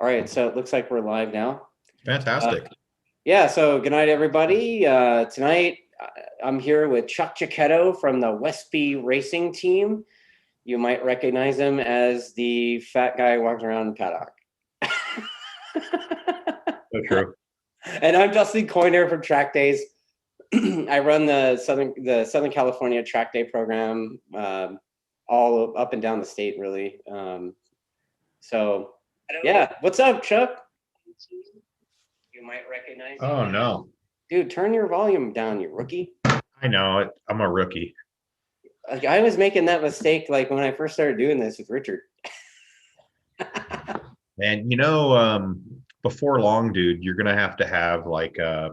All right, so it looks like we're live now. Fantastic. Yeah, so good night, everybody. Tonight, I'm here with Giacchetto from the Westby racing team. You might recognize him as the fat guy walking around the paddock. So true. And I'm Dustin Coiner from TrackDaz. I run the Southern California Track Day program, all up and down the state, really. So, yeah, what's up, Chuck? You might recognize. Oh no, dude, turn your volume down, you rookie. I know it. I'm a rookie. Like, I was making that mistake like when I first started doing this with Richard. And before long, dude, you're gonna have to have like a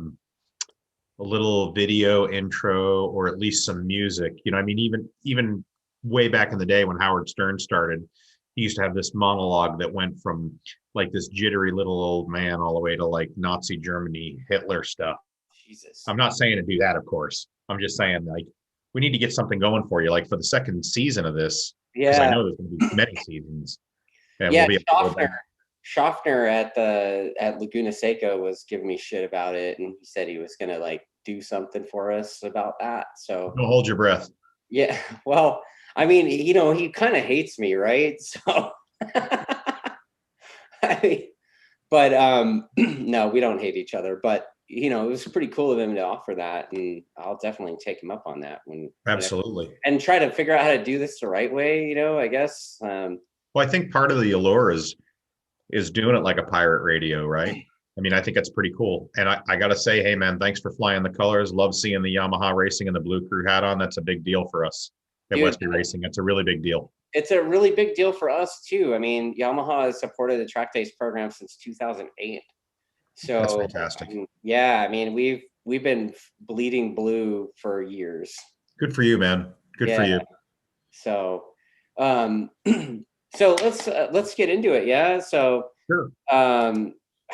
little video intro or at least some music. I mean, even way back in the day when Howard Stern started, he used to have this monologue that went from like this jittery little old man all the way to like Nazi Germany, Hitler stuff. Jesus. I'm not saying to do that, of course. I'm just saying like we need to get something going for you, like for the second season of this. Because I know there's going to be many seasons. And yeah, we'll be Schaffner at Laguna Seca was giving me shit about it, and he said he was going to like do something for us about that. So don't hold your breath. Yeah, well, I mean, he kind of hates me, right? So, no, we don't hate each other. But it was pretty cool of him to offer that, and I'll definitely take him up on that Absolutely, and try to figure out how to do this the right way. I guess. Well, I think part of the allure is doing it like a pirate radio, right? I mean, I think that's pretty cool. And I got to say, hey, man, thanks for flying the colors. Love seeing the Yamaha racing and the Blue Crew hat on. That's a big deal for us at Westby Racing. That's a really big deal. It's a really big deal for us, too. I mean, Yamaha has supported the TrackDaz program since 2008. So that's fantastic. I mean, we've been bleeding blue for years. Good for you, man. Good for you. So, so let's get into it. Yeah. So, sure.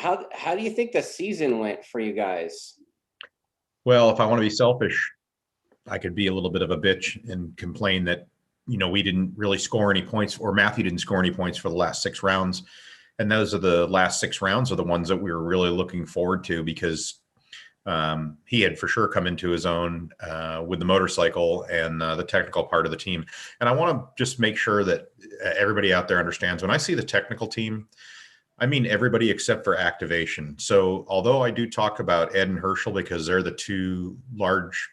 How do you think the season went for you guys? Well, if I want to be selfish, I could be a little bit of a bitch and complain that, we didn't really score any points, or Matthew didn't score any points for the last 6 rounds. And those are the last 6 rounds are the ones that we were really looking forward to, because he had for sure come into his own with the motorcycle and the technical part of the team. And I want to just make sure that everybody out there understands, when I see the technical team, I mean everybody except for activation. So although I do talk about Ed and Herschel because they're the 2 large,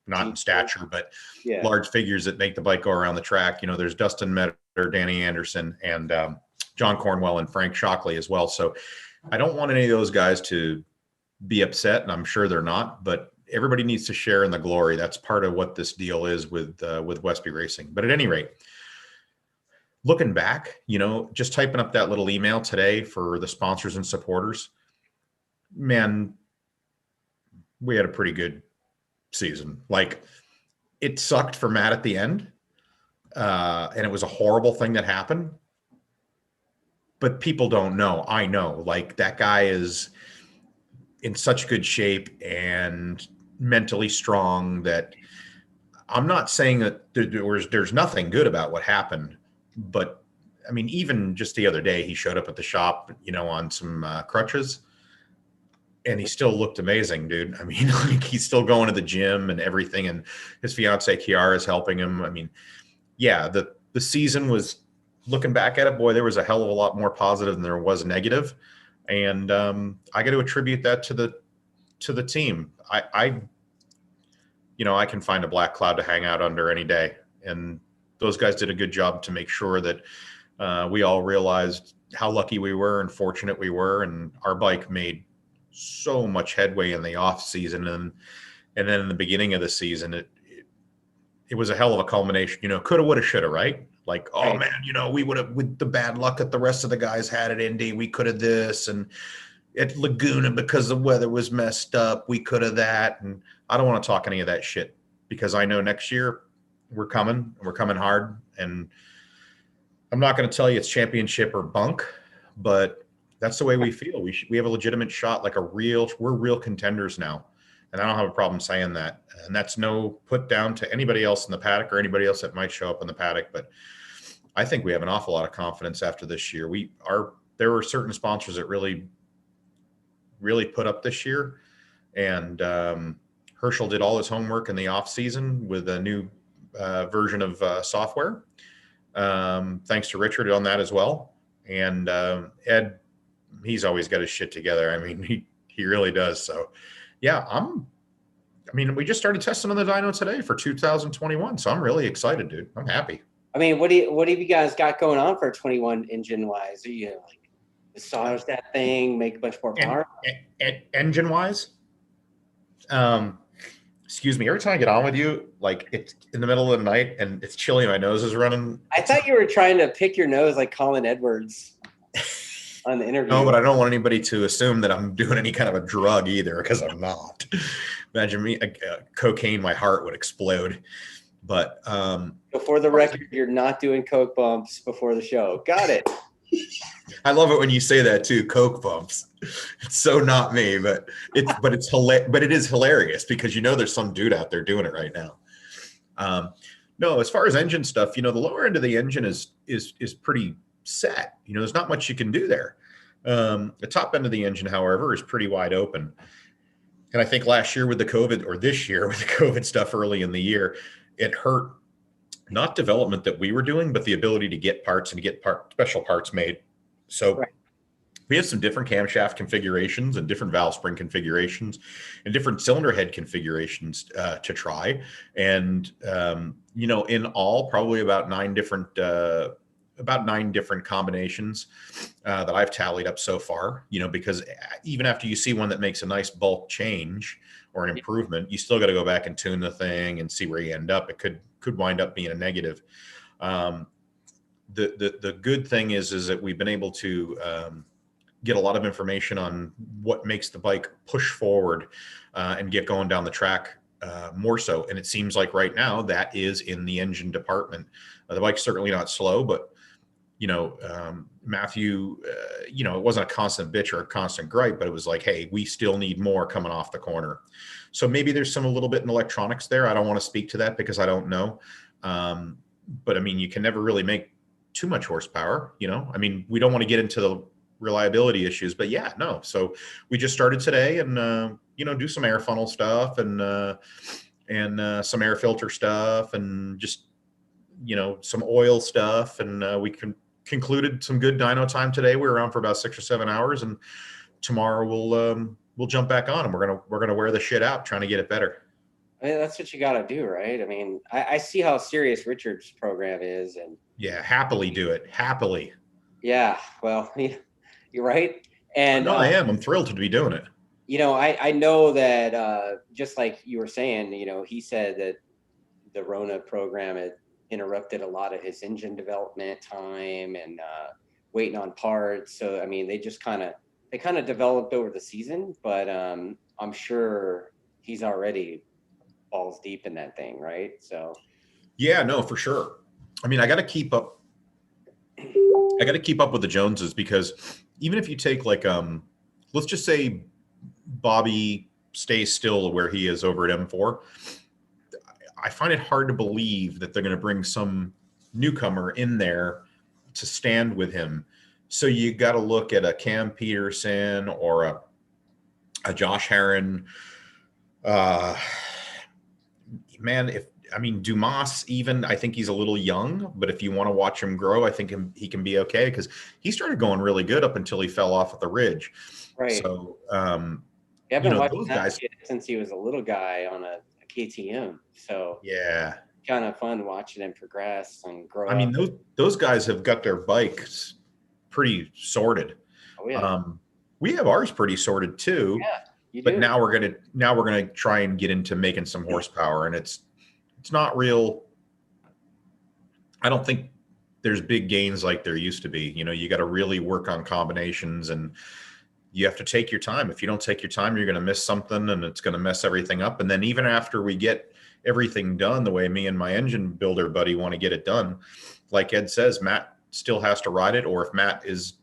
not in stature, but large figures that make the bike go around the track. There's Dustin Metter, Danny Anderson, and John Cornwell and Frank Shockley as well. So I don't want any of those guys to be upset, and I'm sure they're not, but everybody needs to share in the glory. That's part of what this deal is with Westby Racing. But at any rate, looking back, just typing up that little email today for the sponsors and supporters, man, we had a pretty good season. Like, it sucked for Matt at the end, and it was a horrible thing that happened. But people don't know. I know. Like, that guy is in such good shape and mentally strong that I'm not saying that there's nothing good about what happened. But I mean, even just the other day, he showed up at the shop, on some crutches, and he still looked amazing, dude. I mean, like, he's still going to the gym and everything, and his fiance Kiara is helping him. I mean, yeah, the season was, looking back at it, boy, there was a hell of a lot more positive than there was negative. And I got to attribute that to the team. I can find a black cloud to hang out under any day, and those guys did a good job to make sure that we all realized how lucky we were and fortunate we were, and our bike made so much headway in the off season, and then in the beginning of the season, it was a hell of a culmination. Coulda, woulda, shoulda, right? Like, oh man, we would have, with the bad luck that the rest of the guys had at Indy, we could have this, and at Laguna, because the weather was messed up, we could have that. And I don't want to talk any of that shit, because I know next year we're coming hard. And I'm not going to tell you it's championship or bunk, but that's the way we feel. We have a legitimate shot, like we're real contenders now. And I don't have a problem saying that. And that's no put down to anybody else in the paddock or anybody else that might show up in the paddock. But I think we have an awful lot of confidence after this year. there were certain sponsors that really put up this year. And Herschel did all his homework in the off season with a new version of software. Thanks to Richard on that as well. And Ed, he's always got his shit together. I mean, he really does. So yeah, we just started testing on the dyno today for 2021. So I'm really excited, dude. I'm happy. I mean, what have you guys got going on for 21 engine wise? Are you like massage that thing, make a bunch more power? Engine wise, excuse me, every time I get on with you, like it's in the middle of the night and it's chilly, my nose is running. I thought you were trying to pick your nose like Colin Edwards on the interview. No, but I don't want anybody to assume that I'm doing any kind of a drug either, because I'm not. Imagine me, cocaine, my heart would explode. But before the record, you're not doing coke bumps before the show. Got it. I love it when you say that too, coke bumps. It's so not me, but it is hilarious because there's some dude out there doing it right now. No, as far as engine stuff, the lower end of the engine is pretty set. There's not much you can do there. The top end of the engine, however, is pretty wide open. And I think last year with the COVID, or this year with the COVID stuff early in the year, it hurt not development that we were doing, but the ability to get parts and to get special parts made. So right. We have some different camshaft configurations and different valve spring configurations and different cylinder head configurations to try. And, in all, probably about nine different combinations that I've tallied up so far, because even after you see one that makes a nice bulk change or an improvement, you still got to go back and tune the thing and see where you end up. It could wind up being a negative. The good thing is that we've been able to get a lot of information on what makes the bike push forward and get going down the track more so. And it seems like right now that is in the engine department. The bike's certainly not slow, but Matthew, it wasn't a constant bitch or a constant gripe, but it was like, hey, we still need more coming off the corner. So maybe there's a little bit in electronics there. I don't want to speak to that because I don't know. But I mean, you can never really make too much horsepower, we don't want to get into the reliability issues, but yeah, no. So we just started today and, do some air funnel stuff and some air filter stuff and just, some oil stuff. And we concluded some good dyno time today. We were around for about 6 or 7 hours, and tomorrow we'll jump back on and we're going to wear the shit out trying to get it better. I mean, that's what you got to do, right? I mean, I see how serious Richard's program is, and yeah, happily do it. Happily. Yeah. Well, you're right. And no, I am. I'm thrilled to be doing it. I know that just like you were saying, he said that the Rona program had interrupted a lot of his engine development time and waiting on parts. So, I mean, they kind of developed over the season, but I'm sure he's already balls deep in that thing, right? So yeah, no, for sure. I mean, I got to keep up with the Joneses, because even if you take let's just say Bobby stays still where he is over at M4, I find it hard to believe that they're going to bring some newcomer in there to stand with him. So you got to look at a Cam Peterson or a Josh Herron. Dumas, even, I think he's a little young, but if you want to watch him grow, I think he can be okay, because he started going really good up until he fell off at the ridge. Right. So, I've been watching those guys since he was a little guy on a KTM. So yeah, kind of fun watching him progress and grow. I mean, those guys have got their bikes pretty sorted. Oh yeah. We have ours pretty sorted too. Yeah. But now we're gonna try and get into making some horsepower, and it's not real. I don't think there's big gains like there used to be. You got to really work on combinations, and you have to take your time. If you don't take your time, you're going to miss something, and it's going to mess everything up. And then even after we get everything done the way me and my engine builder buddy want to get it done, like Ed says, Matt still has to ride it. Or if Matt is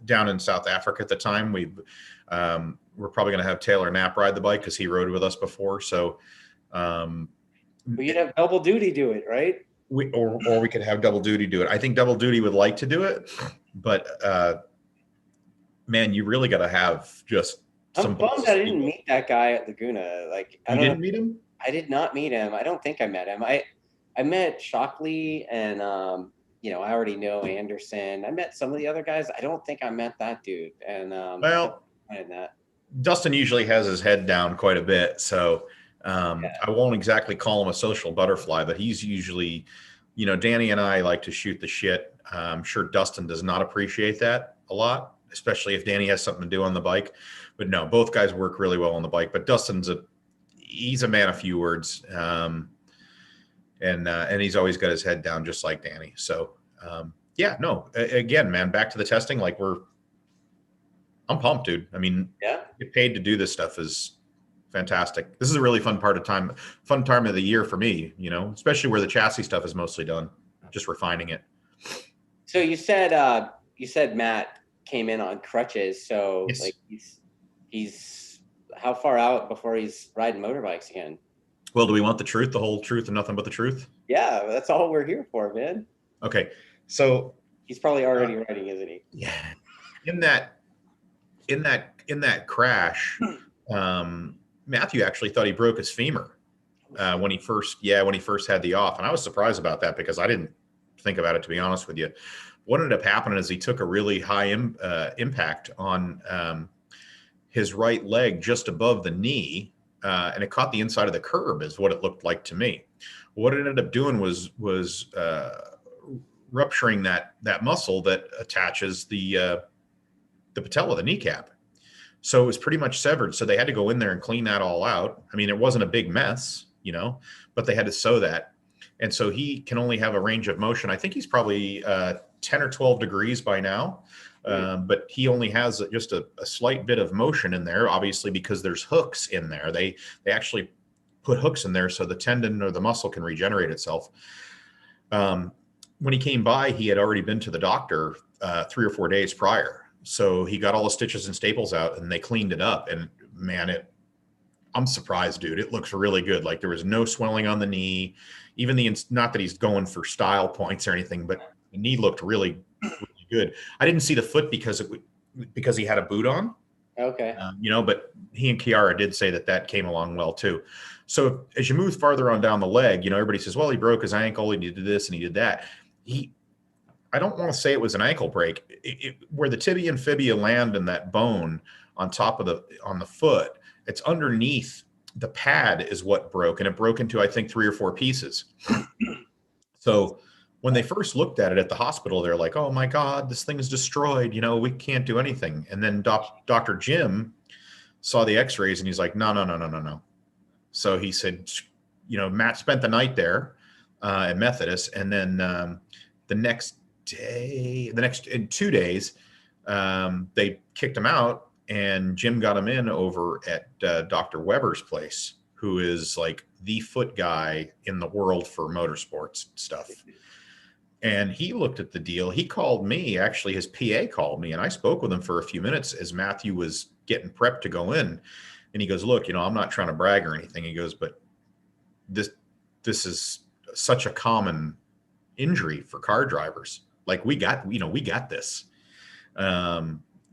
down in South Africa at the time, we're probably going to have Taylor Knapp ride the bike, because he rode with us before. So you'd have double duty do it, right? Or we could have double duty do it. I think double duty would like to do it, but man, you really got to have just some I'm bummed balls I of didn't steel. meet that guy at Laguna. Like, I You don't know. didn't meet him? I did not meet him. I don't think I met him. I met Shockley and I already know Anderson. I met some of the other guys. I don't think I met that dude. And Well, I had that. Dustin usually has his head down quite a bit, so I won't exactly call him a social butterfly, but he's usually, Danny and I like to shoot the shit. I'm sure Dustin does not appreciate that a lot, especially if Danny has something to do on the bike. But no, both guys work really well on the bike. But he's a man of few words, and he's always got his head down, just like Danny. So again, man, back to the testing. Like I'm pumped, dude. I mean, get paid to do this stuff is fantastic. This is a really fun time of the year for me, especially where the chassis stuff is mostly done, just refining it. So you said Matt came in on crutches. So Yes. like he's how far out before he's riding motorbikes again? Well, do we want the truth, the whole truth, and nothing but the truth? Yeah, that's all we're here for, man. Okay. So he's probably already riding, isn't he? Yeah. In that crash, Matthew actually thought he broke his femur when he first had the off, and I was surprised about that because I didn't think about it, to be honest with you. What ended up happening is he took a really high impact on his right leg just above the knee, and it caught the inside of the curb, is what it looked like to me. What it ended up doing was rupturing that muscle that attaches the patella, the kneecap. So it was pretty much severed. So they had to go in there and clean that all out. I mean, it wasn't a big mess, but they had to sew that. And so he can only have a range of motion. I think he's probably 10 or 12 degrees by now. But he only has just a slight bit of motion in there, obviously, because there's hooks in there. They actually put hooks in there so the tendon or the muscle can regenerate itself. When he came by, he had already been to the doctor 3 or 4 days prior. So he got all the stitches and staples out and they cleaned it up. And man, I'm surprised, dude. It looks really good. Like there was no swelling on the knee, even not that he's going for style points or anything, but the knee looked really, really good. I didn't see the foot because he had a boot on. Okay. But he and Kiara did say that came along well too. So as you move farther on down the leg, everybody says, well, he broke his ankle, he did this and he did that. I don't want to say it was an ankle break. Where the tibia and fibia land in that bone on top of on the foot, it's underneath the pad is what broke, and it broke into, I think, 3 or 4 pieces. So when they first looked at it at the hospital, they're like, oh my God, this thing is destroyed. We can't do anything. And then Dr. Jim saw the x-rays and he's like, no. So he said, Matt spent the night there at Methodist. And then in 2 days, they kicked him out and Jim got him in over at Dr. Weber's place, who is like the foot guy in the world for motorsports stuff. And he looked at the deal. He called me, actually his PA called me, and I spoke with him for a few minutes as Matthew was getting prepped to go in. And he goes, look, I'm not trying to brag or anything. He goes, but this is such a common injury for car drivers. Like we got this.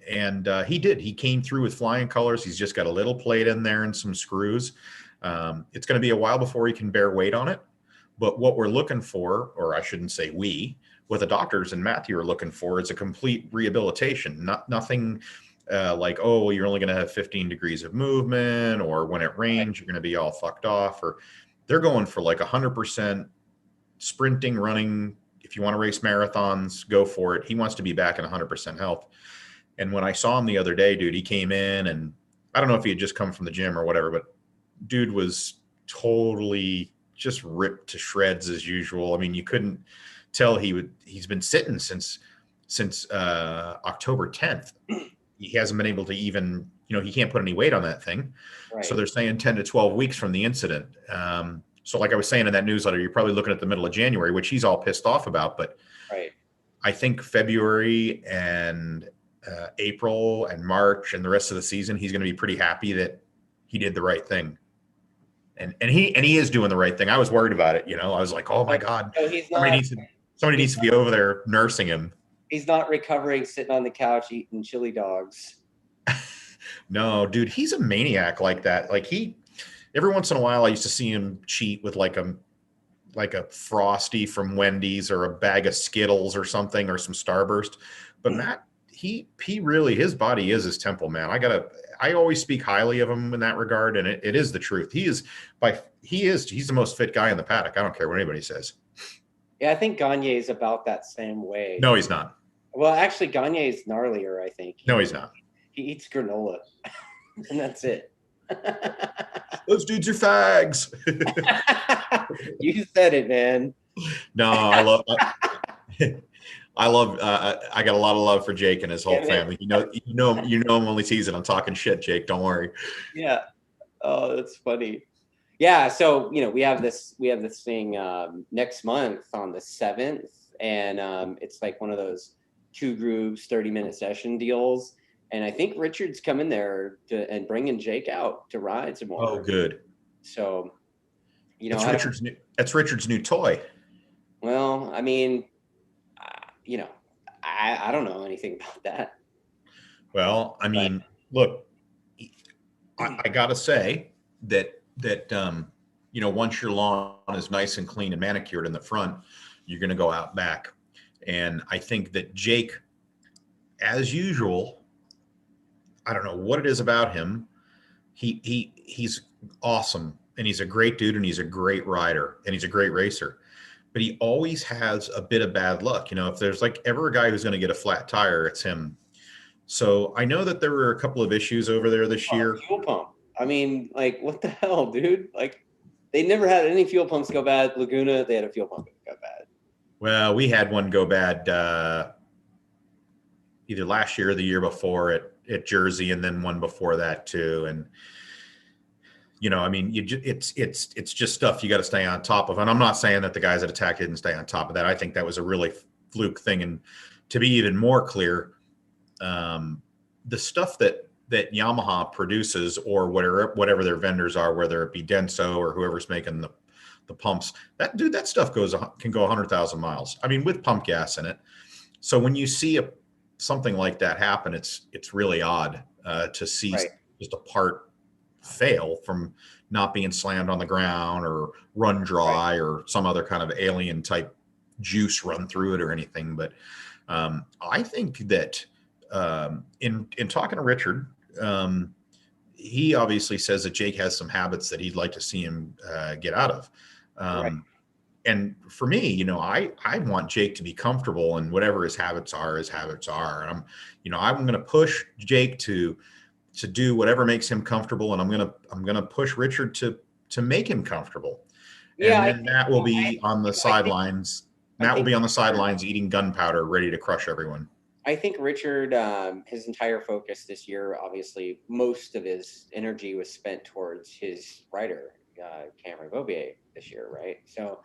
And he did. He came through with flying colors. He's just got a little plate in there and some screws. It's going to be a while before he can bear weight on it. But what we're looking for, or I shouldn't say what the doctors and Matthew are looking for is a complete rehabilitation. Nothing like, oh, you're only going to have 15 degrees of movement, or when it rains, you're going to be all fucked off. Or they're going for like 100% sprinting, running. If you want to race marathons, go for it. He wants to be back in 100% health. And when I saw him the other day, dude, he came in, and I don't know if he had just come from the gym or whatever, but dude was totally just ripped to shreds as usual. I mean, you couldn't tell he's been sitting since October 10th. He hasn't been able to even, he can't put any weight on that thing. Right. So they're saying 10 to 12 weeks from the incident. So like I was saying in that newsletter, you're probably looking at the middle of January, which he's all pissed off about. But right. I think February and April and March and the rest of the season, he's going to be pretty happy that he did the right thing. And he is doing the right thing. I was worried about it. I was like, oh my God, So he's somebody needs to be over there nursing him. He's not recovering, sitting on the couch eating chili dogs. No, dude, he's a maniac like that. Like every once in a while, I used to see him cheat with like a Frosty from Wendy's or a bag of Skittles or something or some Starburst. But Matt, he really, his body is his temple, man. I always speak highly of him in that regard, and it is the truth. He's the most fit guy in the paddock. I don't care what anybody says. Yeah, I think Gagne is about that same way. No, he's not. Well, actually, Gagne is gnarlier, I think. No, he's not. He eats granola, and that's it. Those dudes are fags. You said it, man. No, I love I got a lot of love for Jake and his whole family. You know I'm only teasing. I'm talking shit, Jake. Don't worry. Yeah. Oh, that's funny. Yeah. So, we have this thing next month on the 7th, and it's like one of those 2 groups, 30-minute session deals. And I think Richard's coming there and bringing Jake out to ride some more. Oh, good. So, that's Richard's new toy. Well, I mean, I don't know anything about that. Well, I mean, look, I gotta say that once your lawn is nice and clean and manicured in the front, you're going to go out back. And I think that Jake, as usual, I don't know what it is about him. He's awesome, and he's a great dude, and he's a great rider, and he's a great racer. But he always has a bit of bad luck. If there's like ever a guy who's going to get a flat tire, it's him. So I know that there were a couple of issues over there this year. Fuel pump. I mean, like, what the hell, dude? Like, they never had any fuel pumps go bad. Laguna, they had a fuel pump go bad. Well, we had one go bad either last year or the year before at Jersey, and then one before that too. And I mean, it's just stuff you got to stay on top of. And I'm not saying that the guys at Attack didn't stay on top of that. I think that was a really fluke thing. And to be even more clear, the stuff that Yamaha produces, or whatever their vendors are, whether it be Denso or whoever's making the pumps, that stuff can go 100,000 miles. I mean, with pump gas in it. So when you see something like that happen, it's really odd to see just a part fail from not being slammed on the ground or run dry or some other kind of alien type juice run through it or anything. But I think that in talking to Richard, he obviously says that Jake has some habits that he'd like to see him get out of. And for me, I want Jake to be comfortable, and whatever his habits are. And I'm going to push Jake to do whatever makes him comfortable, and I'm going to push Richard to make him comfortable. Yeah, and then Matt will be on the sidelines. Matt will be on the sidelines eating gunpowder, ready to crush everyone. I think Richard, his entire focus this year, obviously, most of his energy was spent towards his rider, Cameron Bobier, this year, right? So,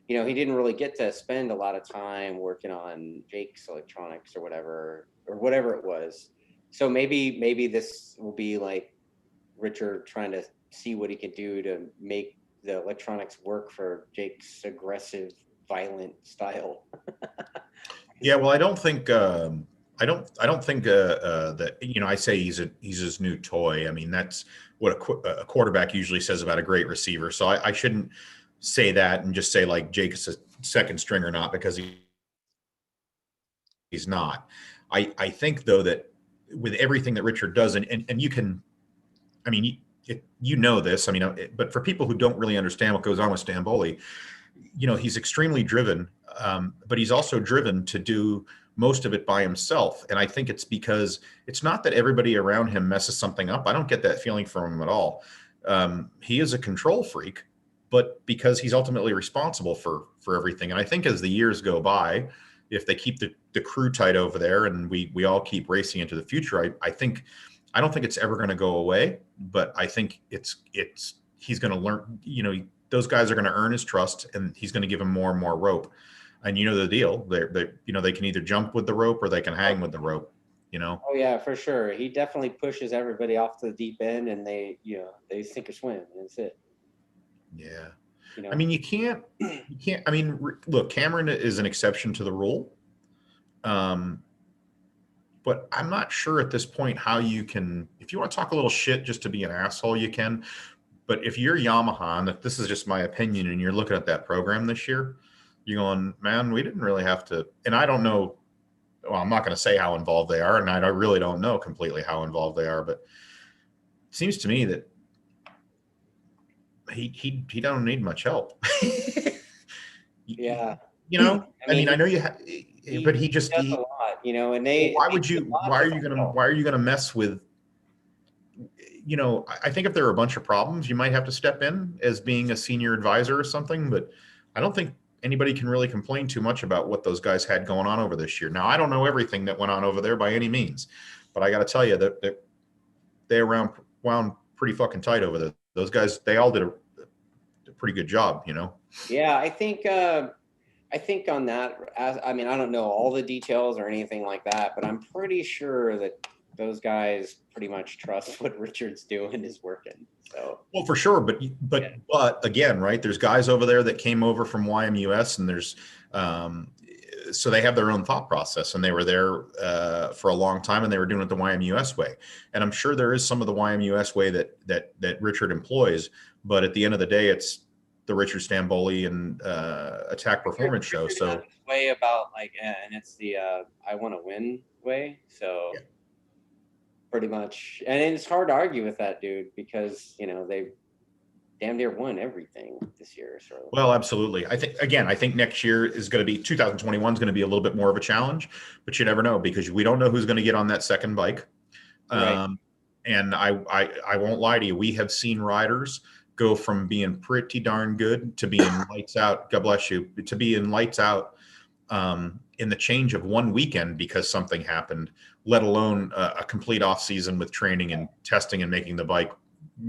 he didn't really get to spend a lot of time working on Jake's electronics or whatever it was. So maybe this will be like Richard trying to see what he can do to make the electronics work for Jake's aggressive, violent style. Yeah, well, I don't think that I say he's his new toy. I mean, that's what a quarterback usually says about a great receiver. So I shouldn't say that and just say like Jake is a second string or not, because he's not. I think though that with everything that Richard does, and you can, I mean, this, I mean, but for people who don't really understand what goes on with Stamboli, he's extremely driven, but he's also driven to do most of it by himself. And I think it's because it's not that everybody around him messes something up. I don't get that feeling from him at all. He is a control freak, but because he's ultimately responsible for everything. And I think as the years go by, if they keep the crew tight over there and we all keep racing into the future, I don't think it's ever going to go away, but I think he's going to learn, those guys are going to earn his trust, and he's going to give him more and more rope. And the deal, they can either jump with the rope or they can hang with the rope, Oh yeah, for sure. He definitely pushes everybody off to the deep end, and they sink or swim, and that's it. Yeah. I mean, you can't, I mean, look, Cameron is an exception to the rule. But I'm not sure at this point how you can, if you want to talk a little shit just to be an asshole, you can. But if you're Yamaha, and if this is just my opinion, and you're looking at that program this year, you're going, man, we didn't really have to. And I don't know. Well, I'm not going to say how involved they are, and I really don't know completely how involved they are. But it seems to me that he don't need much help. Yeah. You know, I mean, I know you have, but he does a lot, you know, and why would you, why are you going to mess with, you know, I think if there are a bunch of problems, you might have to step in as being a senior advisor or something, but I don't think anybody can really complain too much about what those guys had going on over this year. Now, I don't know everything that went on over there by any means, but I got to tell you that they wound pretty fucking tight over there. Those guys, they all did a pretty good job, you know? Yeah, I think on that, I mean, I don't know all the details or anything like that, but I'm pretty sure that those guys pretty much trust what Richard's doing is working. So, well, for sure, but again, right? There's guys over there that came over from YMUS, and there's so they have their own thought process, and they were there for a long time, and they were doing it the YMUS way. And I'm sure there is some of the YMUS way that Richard employs, but at the end of the day, it's the Richard Stamboli and Attack Performance show. So way about like, and it's the I want to win way. So. Yeah. Pretty much, and it's hard to argue with that dude because you know they damn near won everything this year. So well, absolutely. I think next year is going to be 2021 is going to be a little bit more of a challenge, but you never know because we don't know who's going to get on that second bike. Right. And I won't lie to you. We have seen riders go from being pretty darn good to being lights out. God bless you. To being lights out in the change of one weekend because something happened, let alone a complete off season with training and testing and making the bike,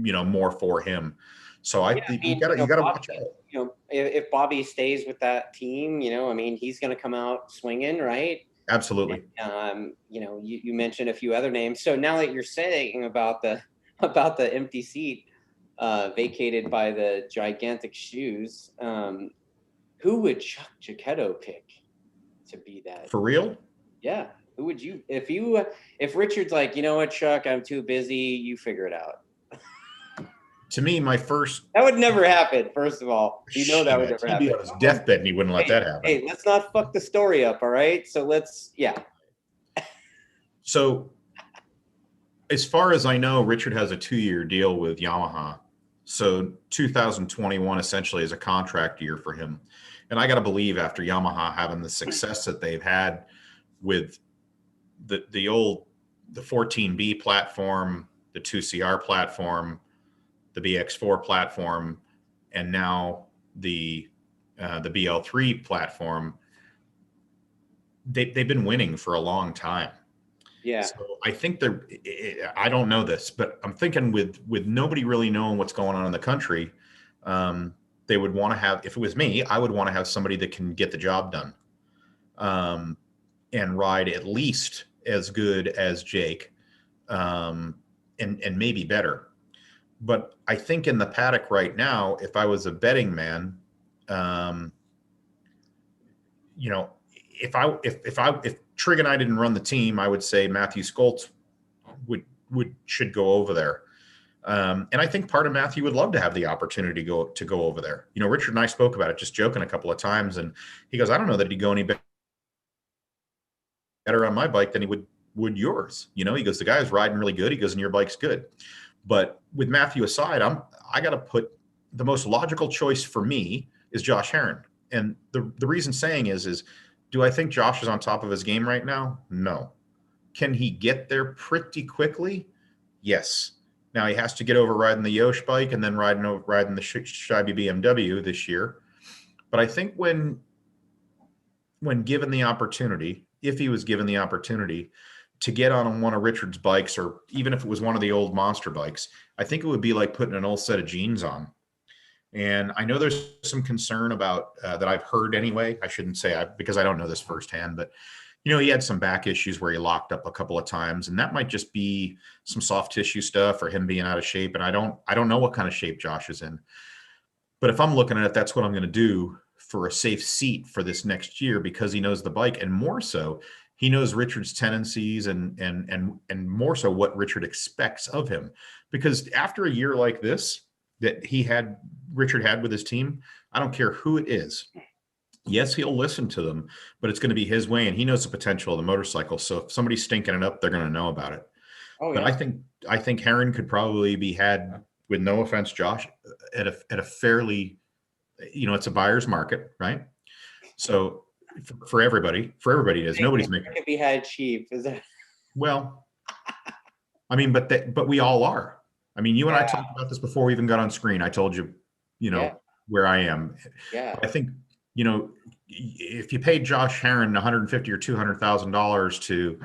you know, more for him. So I think you gotta watch out. You know, if Bobby stays with that team, you know, I mean, he's going to come out swinging, right? Absolutely. And, you know, you mentioned a few other names. So now that you're saying about the empty seat vacated by the gigantic shoes, who would Chuck Giacchetto pick to be that? For real? Yeah. Who would you, if Richard's like, you know what, Chuck, I'm too busy, you figure it out. To me, my first... That would never happen, first of all. You know that would never happen. He'd be on his deathbed and he wouldn't let that happen. Hey, let's not fuck the story up, all right? So yeah. So, as far as I know, Richard has a 2-year deal with Yamaha. So 2021 essentially is a contract year for him. And I got to believe after Yamaha having the success that they've had with the 14B platform, the 2CR platform, the BX4 platform, and now the BL3 platform, they've been winning for a long time. Yeah. So I think I don't know this, but I'm thinking with nobody really knowing what's going on in the country, they would want to have, if it was me, I would want to have somebody that can get the job done and ride at least as good as Jake and maybe better. But I think in the paddock right now, if I was a betting man, you know, if Trig and I didn't run the team, I would say Matthew Scholtz should go over there. And I think part of Matthew would love to have the opportunity to go over there. You know, Richard and I spoke about it, just joking a couple of times, and he goes, "I don't know that he'd go any better on my bike than he would yours." You know, he goes, "The guy's riding really good." He goes, "And your bike's good." But with Matthew aside, I got to put the most logical choice for me is Josh Herron. And the reason saying is do I think Josh is on top of his game right now? No. Can he get there pretty quickly? Yes. Now he has to get over riding the Yosh bike and then riding the Scheibe BMW this year. But I think when given the opportunity, if he was given the opportunity to get on one of Richard's bikes, or even if it was one of the old monster bikes, I think it would be like putting an old set of jeans on. And I know there's some concern about that I've heard anyway. I shouldn't say because I don't know this firsthand, but you know, he had some back issues where he locked up a couple of times, and that might just be some soft tissue stuff or him being out of shape. And I don't know what kind of shape Josh is in. But if I'm looking at it, that's what I'm going to do for a safe seat for this next year because he knows the bike, and more so He knows Richard's tendencies and more so what Richard expects of him. Because after a year like this that Richard had with his team, I don't care who it is. Yes, he'll listen to them, but it's going to be his way, and he knows the potential of the motorcycle. So if somebody's stinking it up, they're going to know about it. Oh But yeah. I think Heron could probably be had, with no offense, Josh, at a fairly, it's a buyer's market, right? So for everybody it is. Nobody's making. It could be had cheap. Is that? Well, I mean, but we all are. I mean, you and I Yeah. talked about this before we even got on screen. I told you, Yeah. where I am. Yeah. I think, if you paid Josh Heron $150,000 or $200,000 to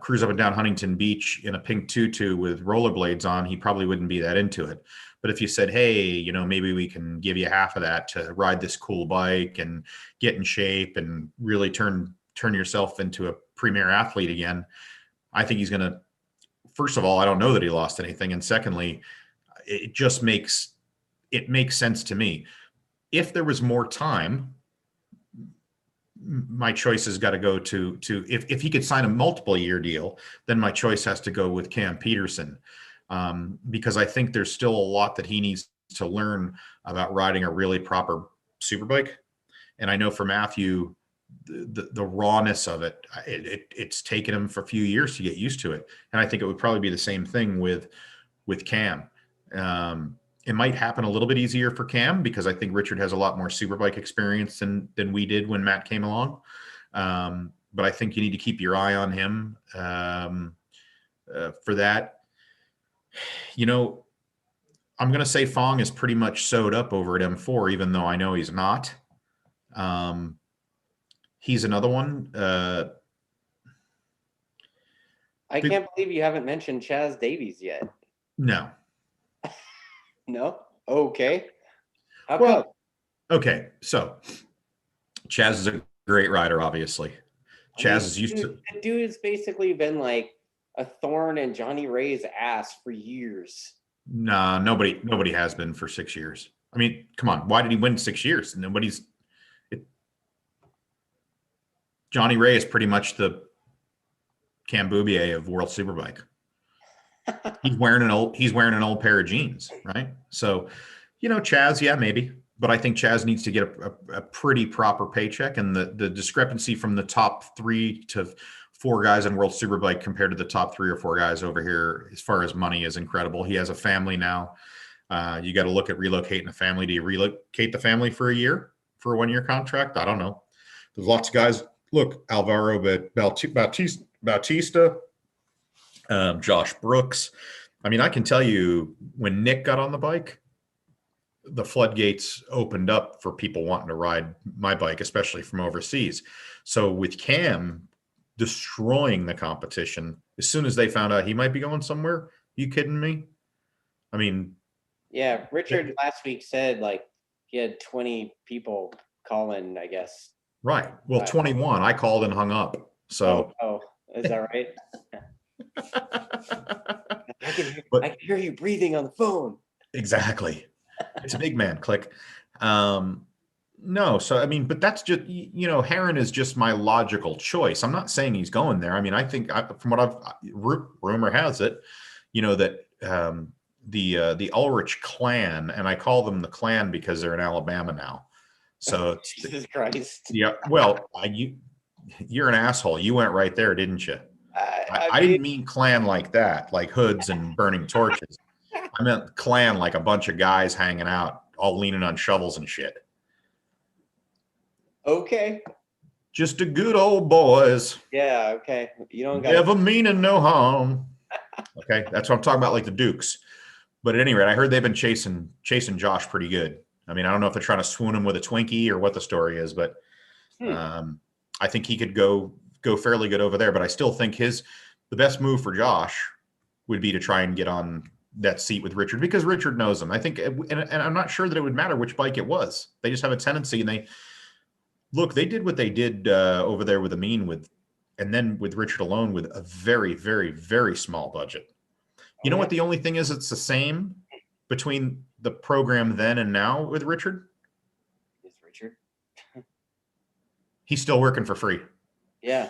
cruise up and down Huntington Beach in a pink tutu with rollerblades on, he probably wouldn't be that into it. But if you said, hey, maybe we can give you half of that to ride this cool bike and get in shape and really turn yourself into a premier athlete again, I think he's going to, first of all, I don't know that he lost anything. And secondly, it makes sense to me. If there was more time, my choice has got to go to if he could sign a multiple year deal, then my choice has to go with Cam Peterson, because I think there's still a lot that he needs to learn about riding a really proper superbike. And I know for Matthew, the rawness of it's taken him for a few years to get used to it. And I think it would probably be the same thing with Cam. It might happen a little bit easier for Cam because I think Richard has a lot more superbike experience than we did when Matt came along. But I think you need to keep your eye on him for that. I'm going to say Fong is pretty much sewed up over at M4, even though I know he's not. He's another one. I can't believe you haven't mentioned Chaz Davies yet. No. No? Okay. How Well, come? okay. So Chaz is a great rider, obviously. Chaz is used to. The dude has basically been like a thorn in Johnny Ray's ass for years. Nah, nobody has been for 6 years. I mean, come on. Why did he win 6 years? Johnny Ray is pretty much the Cam Boubier of World Superbike. He's wearing an old pair of jeans, right? So, Chaz, yeah, maybe, but I think Chaz needs to get a pretty proper paycheck, and the discrepancy from the top 3 to 4 guys in World Superbike compared to the top 3 or 4 guys over here, as far as money, is incredible. He has a family now. You got to look at relocating a family. Do you relocate the family for a year for a 1-year contract? I don't know. There's lots of guys. Look, Alvaro Bautista. Josh Brooks. I mean, I can tell you when Nick got on the bike, the floodgates opened up for people wanting to ride my bike, especially from overseas. So with Cam destroying the competition, as soon as they found out he might be going somewhere, are you kidding me? I mean, yeah, Richard last week said like he had 20 people call in, I guess. Right. Well, 21. I called and hung up. So. Oh, is that right? I can hear you breathing on the phone. Exactly. It's a big man. Click. No, so I mean, but that's just Heron is just my logical choice. I'm not saying he's going there. I mean, I think from what rumor has it, that the Ulrich clan, and I call them the clan because they're in Alabama now. So Jesus Christ. Yeah. Well, you're an asshole. You went right there, didn't you? I didn't mean clan like that, like hoods and burning torches. I meant clan like a bunch of guys hanging out, all leaning on shovels and shit. Okay. Just a good old boys. Yeah, okay. You don't got never meaning no harm. Okay, that's what I'm talking about, like the Dukes. But at any rate, I heard they've been chasing Josh pretty good. I mean, I don't know if they're trying to swoon him with a Twinkie or what the story is, but I think he could go fairly good over there. But I still think the best move for Josh would be to try and get on that seat with Richard, because Richard knows him. I think, and I'm not sure that it would matter which bike it was. They just have a tendency, and they did what they did over there with Amin and then with Richard alone with a very, very, very small budget. You know what? The only thing is, it's the same between the program then and now with Richard. Is Richard? He's still working for free. Yeah.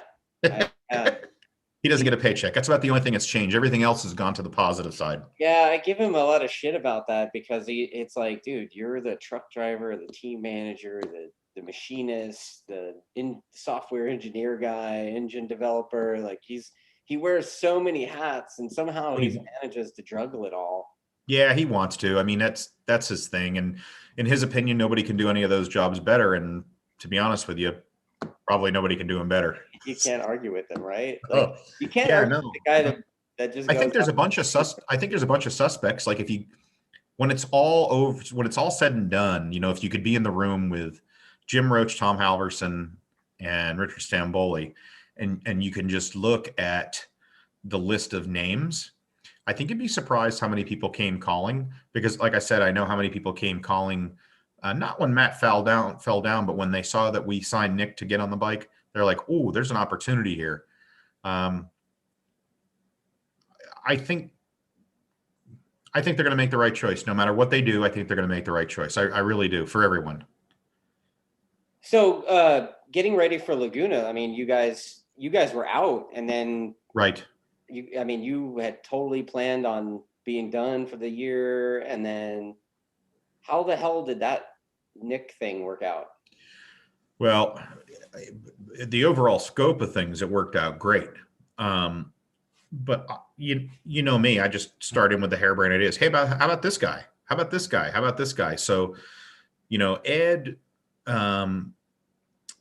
He doesn't get a paycheck. That's about the only thing that's changed. Everything else has gone to the positive side. Yeah, I give him a lot of shit about that because it's like, dude, you're the truck driver, the team manager, the machinist, the software engineer guy, engine developer. Like he wears so many hats, and somehow he manages to juggle it all. Yeah, he wants to. I mean, that's his thing. And in his opinion, nobody can do any of those jobs better. And to be honest with you, probably nobody can do them better. You can't argue with them, right? Like you can't yeah, argue no. with the guy that just. I think there's a bunch of I think there's a bunch of suspects. Like when it's all over, when it's all said and done, you know, if you could be in the room with Jim Roach, Tom Halverson, and Richard Stamboli, and you can just look at the list of names, I think you'd be surprised how many people came calling, because like I said, I know how many people came calling, not when Matt fell down, but when they saw that we signed Nick to get on the bike, they're like, "Oh, there's an opportunity here." I think they're going to make the right choice. No matter what they do, I think they're going to make the right choice. I really do, for everyone. So getting ready for Laguna, I mean, you guys were out, and then right. You had totally planned on being done for the year, and then how the hell did that Nick thing work out? Well, the overall scope of things, it worked out great. But you know me, I just started with the harebrained ideas. Hey, how about this guy? How about this guy? How about this guy? So, you know, Ed,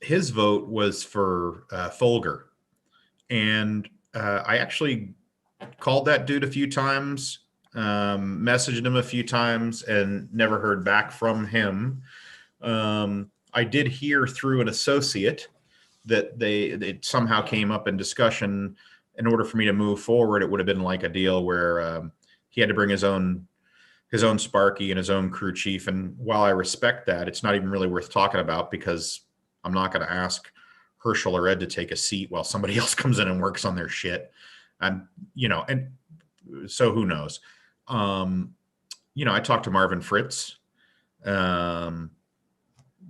his vote was for Folger, and I actually called that dude a few times, messaged him a few times, and never heard back from him. I did hear through an associate that it somehow came up in discussion. In order for me to move forward, it would have been like a deal where he had to bring his own Sparky and his own crew chief. And while I respect that, it's not even really worth talking about, because I'm not going to ask Herschel or Ed to take a seat while somebody else comes in and works on their shit. And, you know, and so who knows? You know, I talked to Marvin Fritz.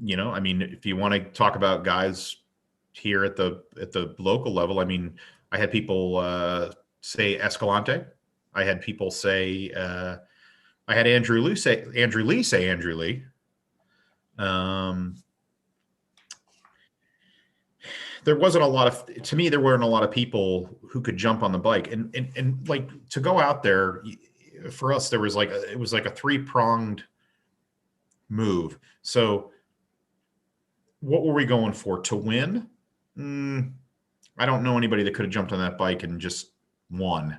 You know, I mean, if you want to talk about guys here at the local level, I mean, I had people say Escalante. I had people say, I had Andrew Lee say Andrew Lee. There wasn't a lot of, to me, there weren't a lot of people who could jump on the bike, and like to go out there for us, there was it was like a 3-pronged move. So what were we going for? To win? I don't know anybody that could have jumped on that bike and just won.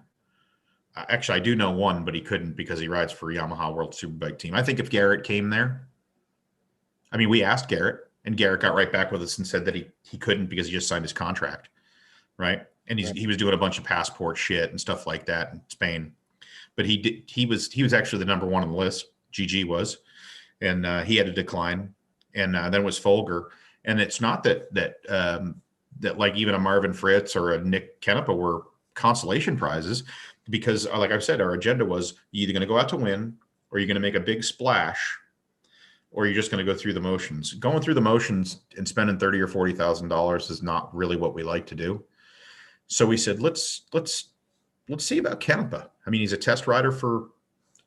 Actually, I do know one, but he couldn't because he rides for Yamaha World Superbike Team. I think if Garrett came there, I mean, we asked Garrett, and Garrett got right back with us and said that he couldn't because he just signed his contract, right? And he was doing a bunch of passport shit and stuff like that in Spain. But he was actually the number one on the list. GG was, and he had to decline. And then it was Folger. And it's not that like even a Marvin Fritz or a Nick Kenepa were consolation prizes, because like I said, our agenda was you're either going to go out to win, or you're going to make a big splash, or you're just going to go through the motions. Going through the motions and spending $30,000 or $40,000 is not really what we like to do. So we said, let's see about Kenepa. I mean, he's a test rider for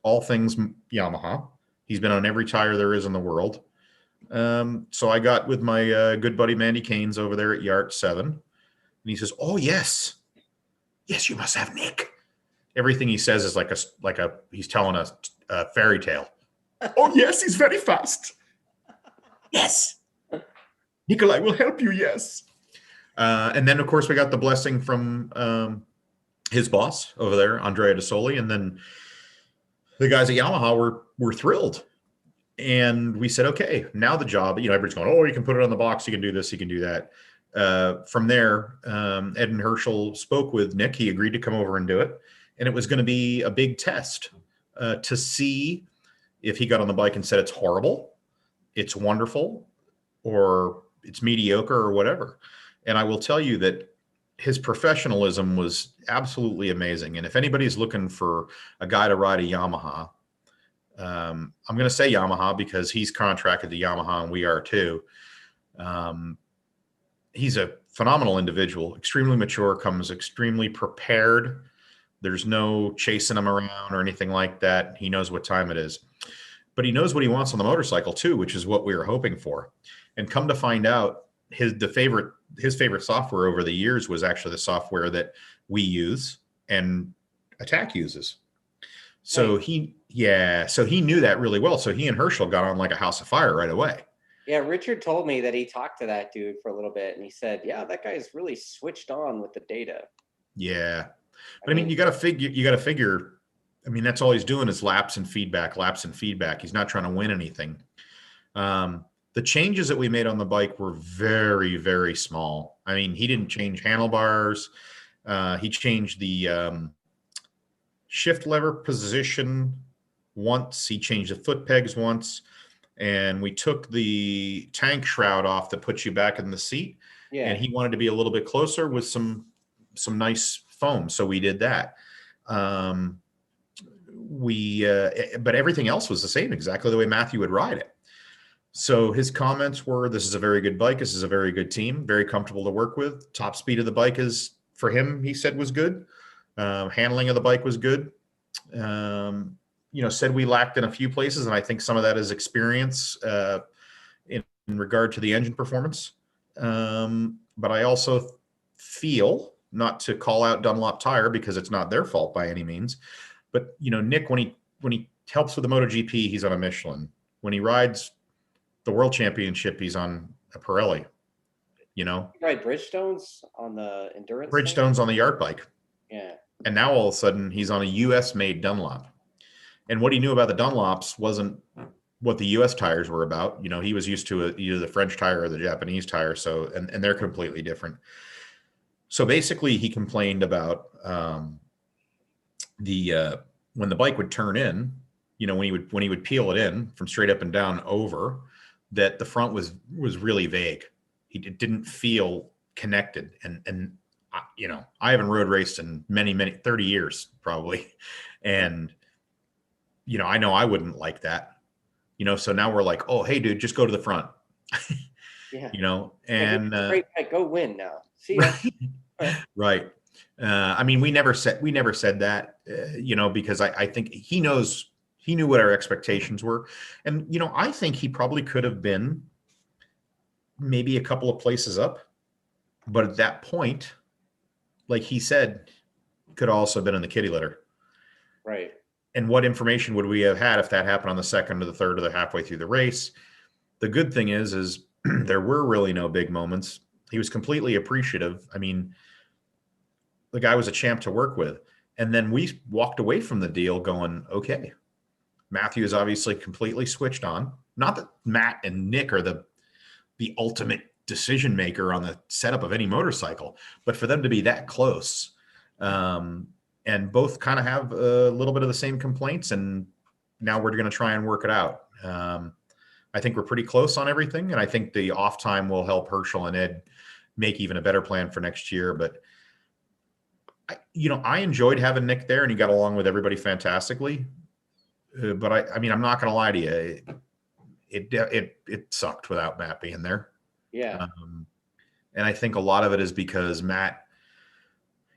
all things Yamaha. He's been on every tire there is in the world. So I got with my good buddy Mandy Keynes over there at Yart 7, and he says, "Oh yes, you must have Nick." Everything he says is like a he's telling us a fairy tale. "Oh yes, he's very fast. Yes, Nikolai will help you. Yes." And then of course we got the blessing from his boss over there, Andrea De Soli, and then the guys at Yamaha were thrilled. And we said, okay, now the job, you know, everybody's going, oh, you can put it on the box, you can do this, you can do that. From there, Ed and Herschel spoke with Nick. He agreed to come over and do it. And it was going to be a big test to see if he got on the bike and said it's horrible, it's wonderful, or it's mediocre or whatever. And I will tell you that his professionalism was absolutely amazing. And if anybody's looking for a guy to ride a Yamaha, I'm going to say Yamaha because he's contracted to Yamaha and we are too. He's a phenomenal individual, extremely mature, comes extremely prepared. There's no chasing him around or anything like that. He knows what time it is, but he knows what he wants on the motorcycle too, which is what we were hoping for. And come to find out, his favorite software over the years was actually the software that we use and Attack uses. So Nice. so he knew that really well. So he and Herschel got on like a house of fire right away. Yeah, Richard told me that he talked to that dude for a little bit, and he said, "Yeah, that guy's really switched on with the data." Yeah. But I mean, you got to figure, I mean, that's all he's doing is laps and feedback, laps and feedback. He's not trying to win anything. The changes that we made on the bike were very, very small. I mean, he didn't change handlebars. He changed the shift lever position once. He changed the foot pegs once. And we took the tank shroud off that puts you back in the seat. Yeah. And he wanted to be a little bit closer with some nice foam. So we did that. But everything else was the same, exactly the way Matthew would ride it. So his comments were, this is a very good bike. This is a very good team, very comfortable to work with. Top speed of the bike is, for him, he said, was good. Handling of the bike was good. Said we lacked in a few places, and I think some of that is experience in regard to the engine performance. But I also feel, not to call out Dunlop Tire because it's not their fault by any means, but Nick, when he helps with the MotoGP, he's on a Michelin. When he rides the World Championship, he's on a Pirelli. Right, Bridgestone's on the endurance. Bridgestone's on the Yard bike. Yeah. And now all of a sudden he's on a US made Dunlop. And what he knew about the Dunlops wasn't what the US tires were about. He was used to either the French tire or the Japanese tire. So, and they're completely different. So basically he complained about when the bike would turn in, when he would peel it in from straight up and down over, that the front was really vague. It didn't feel connected. And I haven't road raced in many 30 years probably. And, I know I wouldn't like that, so now we're like, oh, hey dude, just go to the front. Yeah. And great, go win now. See ya. Right. I mean, we never said that, because I think he knew what our expectations were. And, I think he probably could have been maybe a couple of places up, but at that point, like he said, could also have been in the kitty litter. Right. And what information would we have had if that happened on the second or the third or the halfway through the race? The good thing is there were really no big moments. He was completely appreciative. I mean, the guy was a champ to work with. And then we walked away from the deal going, okay, Matthew is obviously completely switched on. Not that Matt and Nick are the ultimate decision maker on the setup of any motorcycle, but for them to be that close, and both kind of have a little bit of the same complaints. And now we're going to try and work it out. I think we're pretty close on everything. And I think the off time will help Herschel and Ed make even a better plan for next year. But I enjoyed having Nick there, and he got along with everybody fantastically. But I mean, I'm not going to lie to you. It sucked without Matt being there. Yeah. And I think a lot of it is because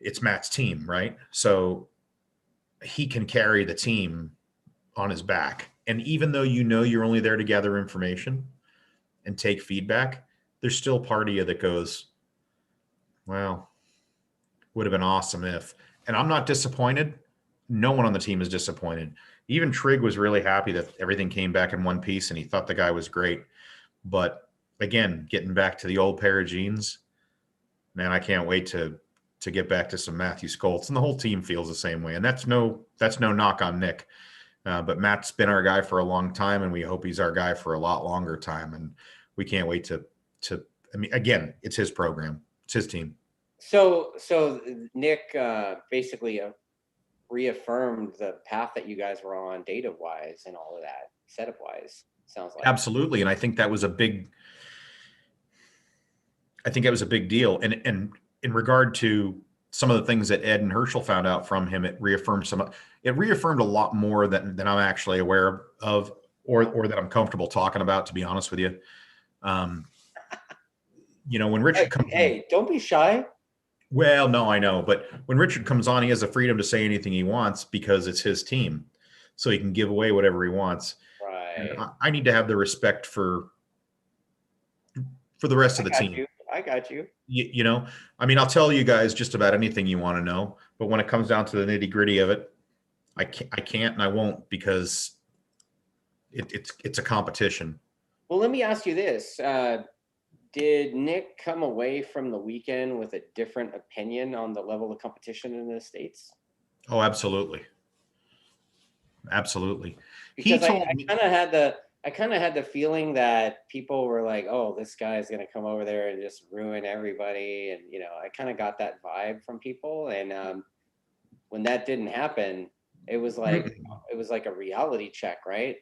it's Matt's team, right? So he can carry the team on his back. And even though you're only there to gather information and take feedback, there's still part of you that goes, well, would have been awesome if. And I'm not disappointed. No one on the team is disappointed. Even Trigg was really happy that everything came back in one piece, and he thought the guy was great. But again, getting back to the old pair of jeans, man, I can't wait to get back to some Matthew Scholtz, and the whole team feels the same way. And that's no knock on Nick, but Matt's been our guy for a long time, and we hope he's our guy for a lot longer time. And we can't wait to. I mean, again, it's his program, it's his team. So Nick basically reaffirmed the path that you guys were on, data wise, and all of that, setup wise. Sounds like absolutely, and I think that was a big. I think it was a big deal, and in regard to some of the things that Ed and Herschel found out from him, it reaffirmed a lot more than I'm actually aware of, or that I'm comfortable talking about, to be honest with you. when Richard comes on, Hey, don't be shy. well, no, I know, but when Richard comes on, he has the freedom to say anything he wants because it's his team. So he can give away whatever he wants. And Right. I need to have the respect for the rest I of the got team. you. I got you. I mean, I'll tell you guys just about anything you want to know, but when it comes down to the nitty gritty of it, I can't and I won't because it's a competition. Well, let me ask you this. Did Nick come away from the weekend with a different opinion on the level of competition in the States? Oh, absolutely. Absolutely. He Because told I me, kind of had the feeling that people were like, "Oh, this guy's gonna come over there and just ruin everybody," and I kind of got that vibe from people. And when that didn't happen, it was like a reality check, right?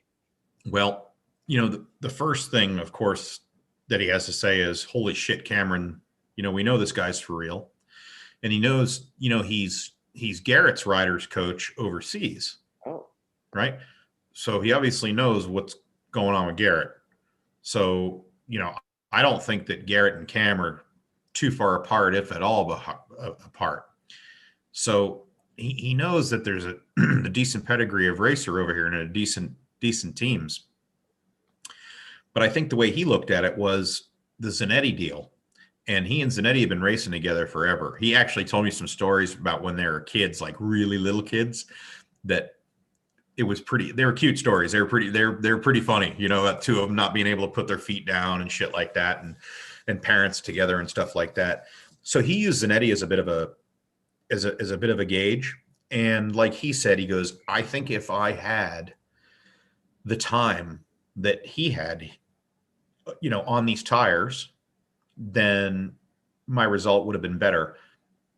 well, the first thing, of course, that he has to say is, holy shit, Cameron, we know this guy's for real. And he knows, he's Garrett's riders coach overseas, Oh, right? So he obviously knows what's going on with Garrett. So, I don't think that Garrett and Cam are too far apart, if at all, apart. So he knows that there's a decent pedigree of racer over here and a decent teams. But I think the way he looked at it was the Zanetti deal. And he and Zanetti have been racing together forever. He actually told me some stories about when they were kids, like really little kids, that they were cute stories. They're pretty funny, that two of them not being able to put their feet down and shit like that, and parents together and stuff like that. So he used Zanetti as a bit of a gauge. And like he said, he goes, I think if I had the time that he had, on these tires, then my result would have been better.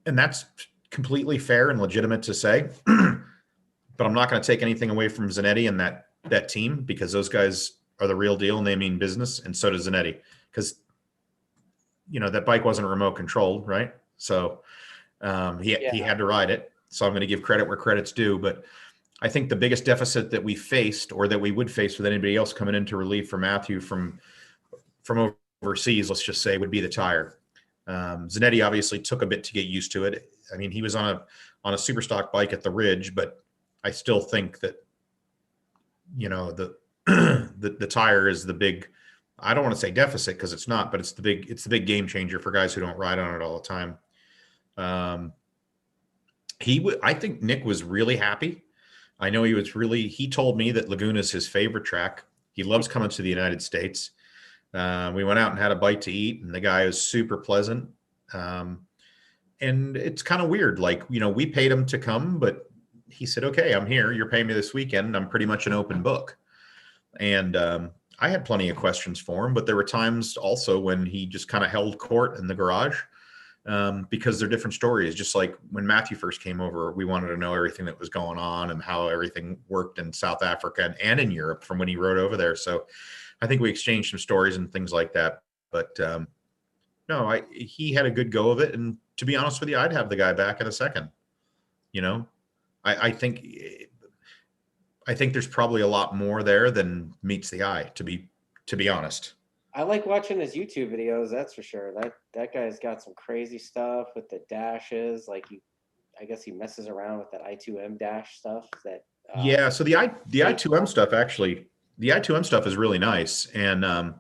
And that's completely fair and legitimate to say. But I'm not going to take anything away from Zanetti and that team, because those guys are the real deal and they mean business. And so does Zanetti, because that bike wasn't remote controlled, right? So he had to ride it. So I'm going to give credit where credit's due. But I think the biggest deficit that we faced, or that we would face with anybody else coming in to relieve for Matthew from overseas, let's just say, would be the tire. Zanetti obviously took a bit to get used to it. I mean, he was on a super stock bike at the Ridge, but I still think that the the tire is the big, I don't want to say deficit because it's not, but it's the big game changer for guys who don't ride on it all the time. I think Nick was really happy. I know he told me that Laguna is his favorite track. He loves coming to the United States. We went out and had a bite to eat, and the guy is super pleasant. And it's kind of weird. Like, we paid him to come, but he said, okay, I'm here. You're paying me this weekend. I'm pretty much an open book. And I had plenty of questions for him, but there were times also when he just kind of held court in the garage, because they're different stories. Just like when Matthew first came over, we wanted to know everything that was going on and how everything worked in South Africa and in Europe from when he rode over there. So I think we exchanged some stories and things like that. But no, he had a good go of it. And to be honest with you, I'd have the guy back in a second. I think there's probably a lot more there than meets the eye, to be honest. I like watching his YouTube videos. That's for sure. That guy's got some crazy stuff with the dashes. Like I guess he messes around with that I2M dash stuff. That Yeah. So the I2M stuff, actually, the I2M stuff is really nice, and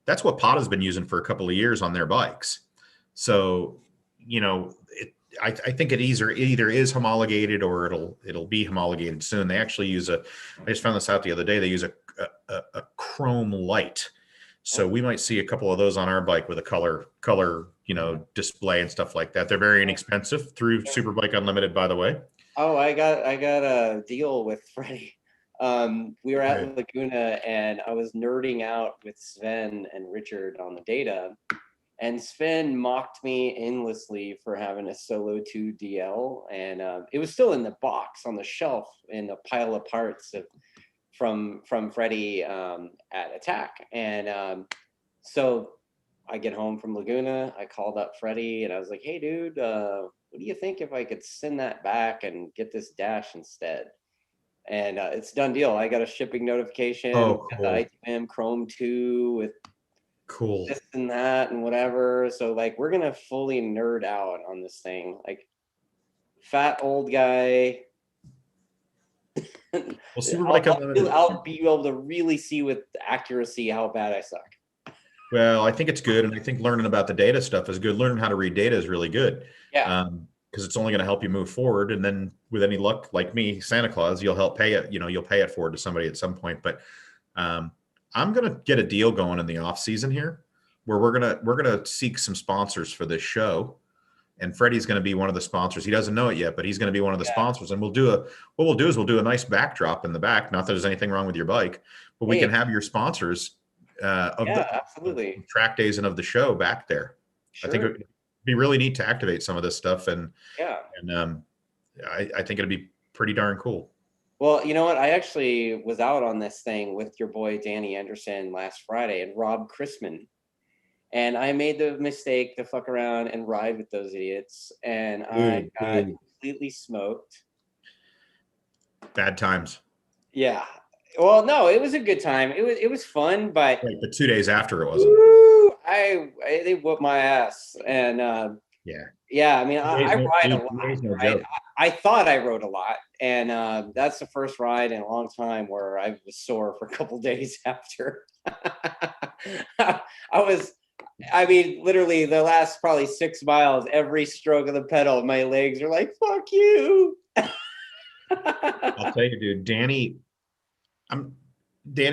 that's what Pata's been using for a couple of years on their bikes. So I think it either is homologated or it'll be homologated soon. They actually use I just found this out the other day. They use a chrome light. So we might see a couple of those on our bike with a color, display and stuff like that. They're very inexpensive through Superbike Unlimited, by the way. Oh, I got a deal with Freddie. We were at Laguna and I was nerding out with Sven and Richard on the data. And Sven mocked me endlessly for having a Solo 2 DL. And it was still in the box on the shelf in a pile of parts from Freddie at Attack. And so I get home from Laguna. I called up Freddie and I was like, hey, dude, what do you think if I could send that back and get this dash instead? And it's a done deal. I got a shipping notification. Oh, cool. The ITM Chrome 2 with Cool. this and that and whatever. So like we're gonna fully nerd out on this thing. Like fat old guy. Well, Superbike, I'll be able to really see with accuracy how bad I suck. well, I think it's good. And I think learning about the data stuff is good. Learning how to read data is really good. Yeah. Because it's only going to help you move forward. And then with any luck, like me, Santa Claus, you'll help pay it, you'll pay it forward to somebody at some point. But I'm going to get a deal going in the off season here where we're going to seek some sponsors for this show. And Freddie's going to be one of the sponsors. He doesn't know it yet, but he's going to be one of the sponsors. And we'll do a nice backdrop in the back. Not that there's anything wrong with your bike, but we can have your sponsors absolutely. of track days and of the show back there. Sure. I think it'd be really neat to activate some of this stuff. And I think it'd be pretty darn cool. Well, you know what? I actually was out on this thing with your boy Danny Anderson last Friday and Rob Chrisman. And I made the mistake to fuck around and ride with those idiots. And I got completely smoked. Bad times. Yeah. Well, no, it was a good time. It was fun, but right, but 2 days after it wasn't. Woo, they whooped my ass. And yeah. I mean, I ride a lot, right? I thought I rode a lot. And that's the first ride in a long time where I was sore for a couple days after. I mean, literally the last probably 6 miles, every stroke of the pedal, my legs are like, fuck you. I'll tell you, dude, Danny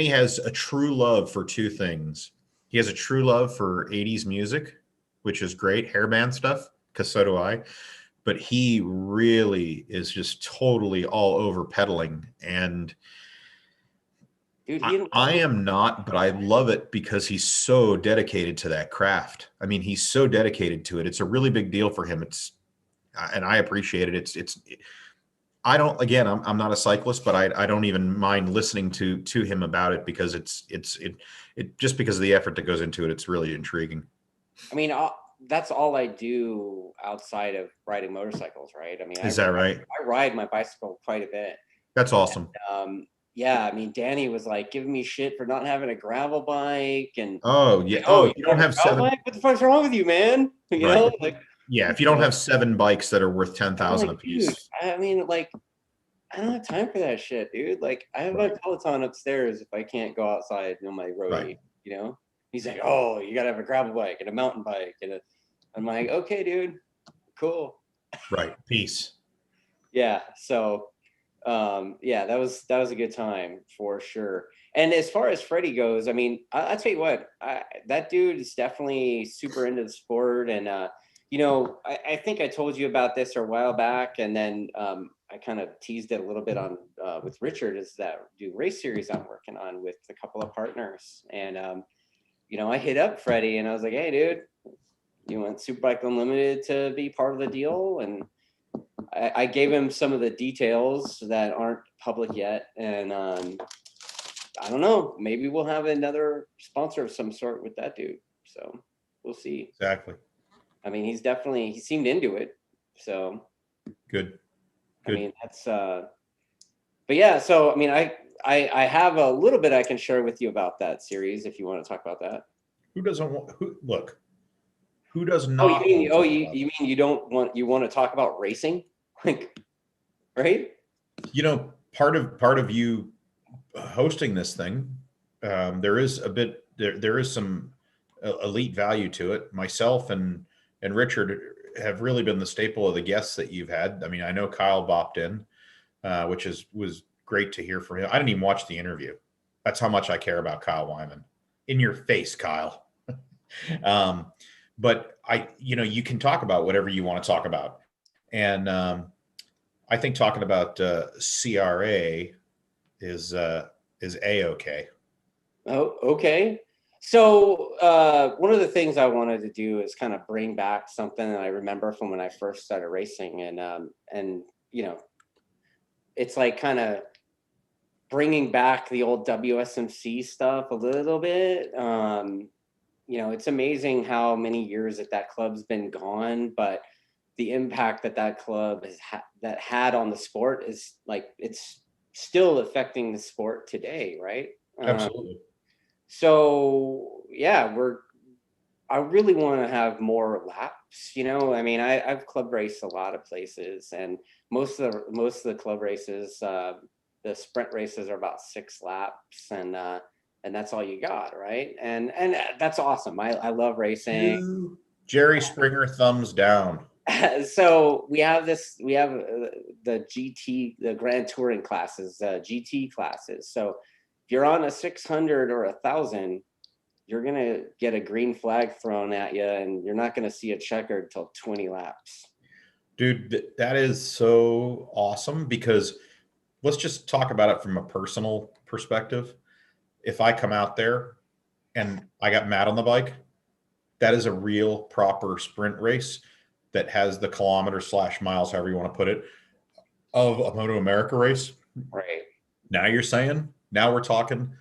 has a true love for two things. He has a true love for 80s music, which is great, hairband stuff, because so do I. But he really is just totally all over pedaling. And dude, I am not, but I love it because he's so dedicated to that craft. I mean, he's so dedicated to it. It's a really big deal for him. And I appreciate it. I don't, again, I'm not a cyclist, but I don't even mind listening to him about it because it just because of the effort that goes into it. It's really intriguing. I mean, that's all I do outside of riding motorcycles, right? I mean, is that right? I ride my bicycle quite a bit. That's awesome. And, yeah, I mean, Danny was like giving me shit for not having a gravel bike, and you don't have 7. Bike? What the fuck's wrong with you, man? You know, like if you don't have 7 bikes that are worth 10,000 a piece. Dude, I mean, like, I don't have time for that shit, dude. Like, I have my Peloton upstairs if I can't go outside on my roadie, you know? He's like, oh, you gotta have a gravel bike and a mountain bike, and I'm like, okay, dude, cool. Right, peace. Yeah, so that was a good time for sure. And as far as Freddie goes, I mean, I'll tell you what, that dude is definitely super into the sport. And I think I told you about this a while back, and then I kind of teased it a little bit on with Richard, is that new race series I'm working on with a couple of partners. And I hit up Freddie and I was like, hey dude, you want Superbike Unlimited to be part of the deal? And I gave him some of the details that aren't public yet. And I don't know, maybe we'll have another sponsor of some sort with that dude. So we'll see. Exactly. I mean, he seemed into it. So good. I mean, that's but yeah, so I mean, I have a little bit I can share with you about that series if you want to talk about that. Who doesn't want who does not? You mean you want to talk about racing? Like, right? Part of you hosting this thing, there is a bit there is some elite value to it. Myself and Richard have really been the staple of the guests that you've had. I mean, I know Kyle bopped in, which was great to hear from him. I didn't even watch the interview. That's how much I care about Kyle Wyman. In your face, Kyle. But you can talk about whatever you want to talk about. And I think talking about CRA is A-okay. Oh, okay. So one of the things I wanted to do is kind of bring back something that I remember from when I first started racing, and it's like kind of bringing back the old WSMC stuff a little bit. It's amazing how many years that club's been gone, but the impact that club has had on the sport is like, it's still affecting the sport today, right? Absolutely. So yeah, we're I really want to have more laps, you know. I mean, I've club raced a lot of places, and most of the club races, the sprint races are about 6 laps, and that's all you got, right? And that's awesome. I love racing. Jerry Springer, thumbs down. So we have the GT, the Grand Touring classes, GT classes. So if you're on a 600 or 1,000, you're gonna get a green flag thrown at you, and you're not gonna see a checker until 20 laps. Dude, that is so awesome, because let's just talk about it from a personal perspective. If I come out there and I got Matt on the bike, that is a real proper sprint race that has the kilometers slash miles, however you want to put it, of a Moto America race. Right. Now we're talking,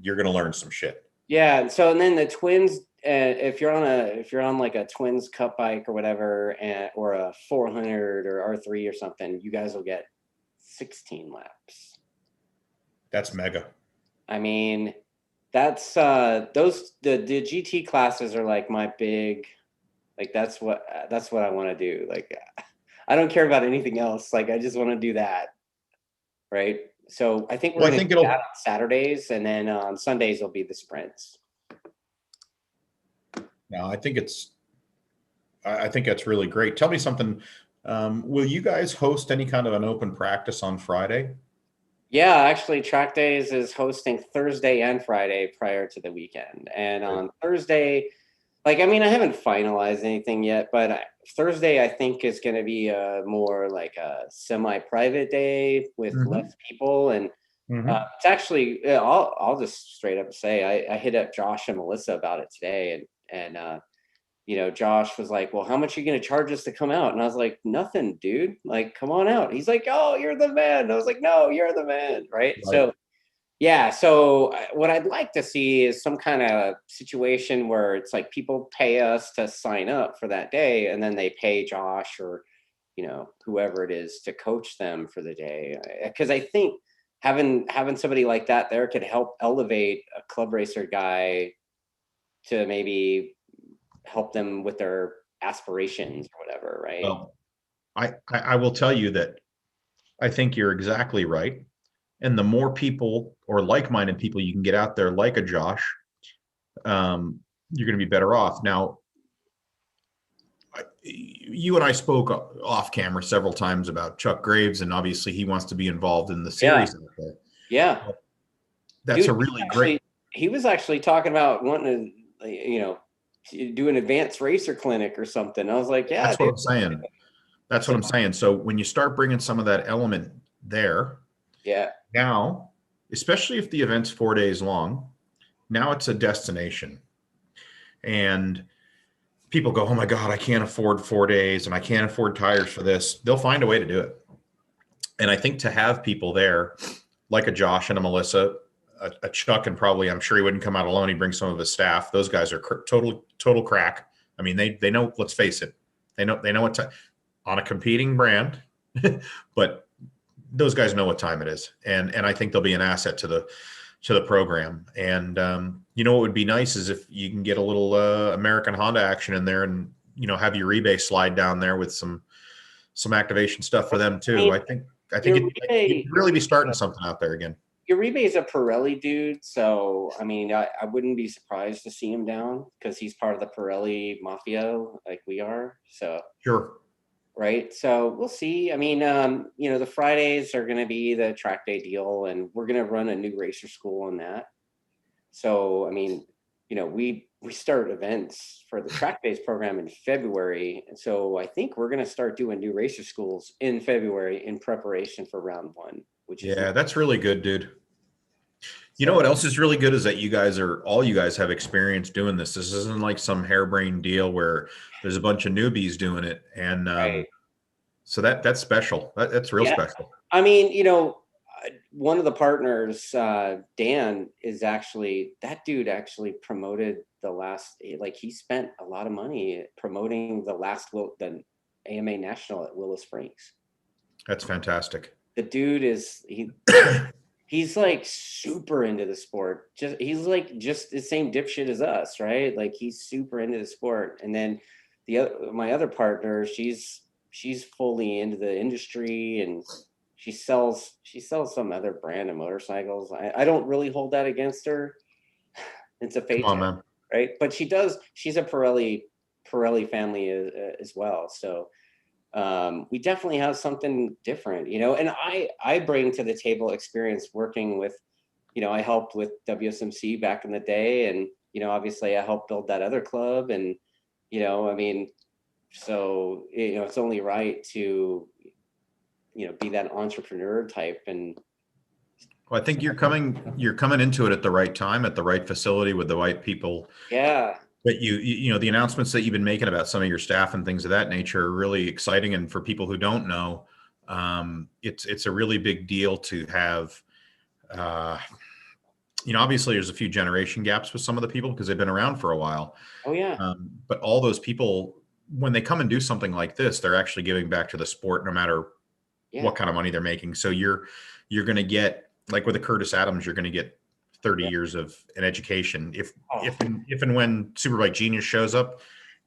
you're going to learn some shit. Yeah. So, and then the twins, if you're on like a twins cup bike or whatever, or a 400 or R3 or something, you guys will get 16 laps. That's mega. I mean, that's the GT classes are like my big, like that's what I want to do. Like, I don't care about anything else. Like, I just want to do that. Right. So I think we're going to do that on Saturdays, and then on Sundays will be the sprints. No, I think that's really great. Tell me something. Will you guys host any kind of an open practice on Friday? Yeah, actually, TrackDaz is hosting Thursday and Friday prior to the weekend. And on Thursday, like, I mean, I haven't finalized anything yet, but Thursday I think is going to be more like a semi-private day with less people, and it's actually, I'll just straight up say I hit up Josh and Melissa about it today, and you know, Josh was like, well, how much are you going to charge us to come out? And I was like, nothing, dude. Like, come on out. He's like, oh, you're the man. And I was like, no, you're the man. Right. So, yeah. So what I'd like to see is some kind of situation where it's like people pay us to sign up for that day, and then they pay Josh or, you know, whoever it is to coach them for the day. Because I think having somebody like that there could help elevate a club racer guy to maybe help them with their aspirations or whatever, right? Well, I will tell you that I think you're exactly right. And the more people or like-minded people you can get out there, like a Josh, you're going to be better off. Now, you and I spoke off camera several times about Chuck Graves, and obviously he wants to be involved in the series. Yeah. That's a really great. He was actually talking about wanting to, you know, do an advanced racer clinic or something. I was like, yeah, that's what I'm saying. That's what I'm saying. So when you start bringing some of that element there, now, especially if the event's 4 days long, now it's a destination, and people go, oh my God, I can't afford 4 days and I can't afford tires for this. They'll find a way to do it. And I think to have people there like a Josh and a Melissa, a Chuck, and probably, I'm sure he wouldn't come out alone. He'd bring some of his staff. Those guys are total crack. I mean, they know, let's face it. They know what time on a competing brand, but those guys know what time it is. And I think they'll be an asset to the program. And, you know, what would be nice is if you can get a little American Honda action in there, and, you know, have your eBay slide down there with some activation stuff for them too. I think you'd really be starting something out there again. Uribe's a Pirelli dude, so I mean, I wouldn't be surprised to see him down, because he's part of the Pirelli mafia like we are. So sure. Right. So we'll see. I mean, you know, the Fridays are going to be the track day deal, and we're going to run a new racer school on that. So, I mean, you know, we start events for the track days program in February. And so I think we're going to start doing new racer schools in February in preparation for round one, which is that's really good, dude. You know what else is really good is that all you guys have experience doing this. This isn't like some harebrained deal where there's a bunch of newbies doing it. And so that's special. That's real special. I mean, you know, one of the partners, Dan, is actually, that dude actually promoted the last, like, he spent a lot of money promoting the AMA National at Willow Springs. That's fantastic. The dude is, he's like super into the sport. He's like just the same dipshit as us, right? Like he's super into the sport. And then my other partner, she's fully into the industry, and she sells some other brand of motorcycles. I don't really hold that against her. It's a Come on, paycheck, man. right? But she's a Pirelli family as well. So we definitely have something different, and I bring to the table experience working with, I helped with WSMC back in the day, and obviously I helped build that other club, and I mean, so it's only right to be that entrepreneur type. And Well, I think you're coming into it at the right time, at the right facility with the right people. yeah. But the announcements that you've been making about some of your staff and things of that nature are really exciting. And for people who don't know, it's a really big deal to have. Uh, Obviously, there's a few generation gaps with some of the people because they've been around for a while. Oh yeah. But all those people, when they come and do something like this, they're actually giving back to the sport, no matter Yeah. what kind of money they're making. So you're going to get, like with a Curtis Adams, you're going to get 30 Yeah. years of an education. If Oh. and when Superbike Genius shows up,